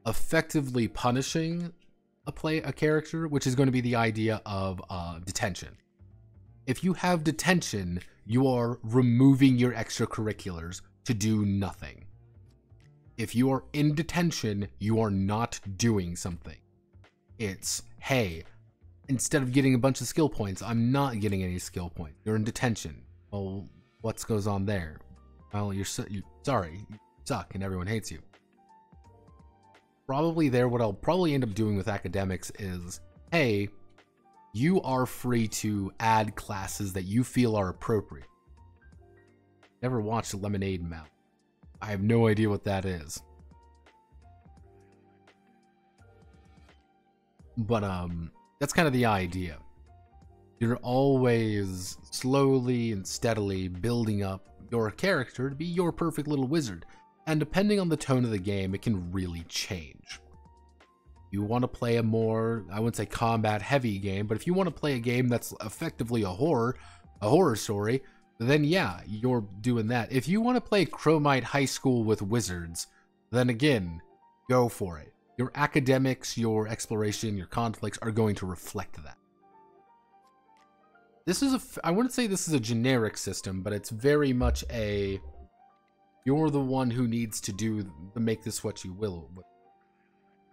effectively punishing a character, which is going to be the idea of detention. If you have detention, you are removing your extracurriculars to do nothing. If you are in detention, you are not doing something. It's, hey, instead of getting a bunch of skill points, I'm not getting any skill points. You're in detention. Well, what goes on there? Well, you're sorry, you suck and everyone hates you. Probably what I'll probably end up doing with academics is, hey, you are free to add classes that you feel are appropriate. Never watched Lemonade Mouth. I have no idea what that is. But that's kind of the idea. You're always slowly and steadily building up your character to be your perfect little wizard. And depending on the tone of the game, it can really change. You want to play a more, I wouldn't say combat heavy game, but if you want to play a game that's effectively a horror story, then yeah, you're doing that. If you want to play Chromite High School with wizards, then again, go for it. Your academics, your exploration, your conflicts are going to reflect that. I wouldn't say this is a generic system, but it's very much you're the one who needs to make this what you will.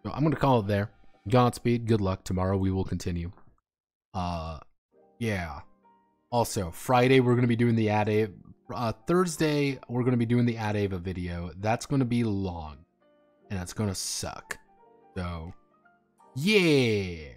So I'm going to call it there. Godspeed, good luck. Tomorrow we will continue. Yeah. Also, Friday we're gonna be doing the Ad Ava. Thursday we're gonna be doing the Ad Ava video. That's gonna be long, and that's gonna suck. So, yeah.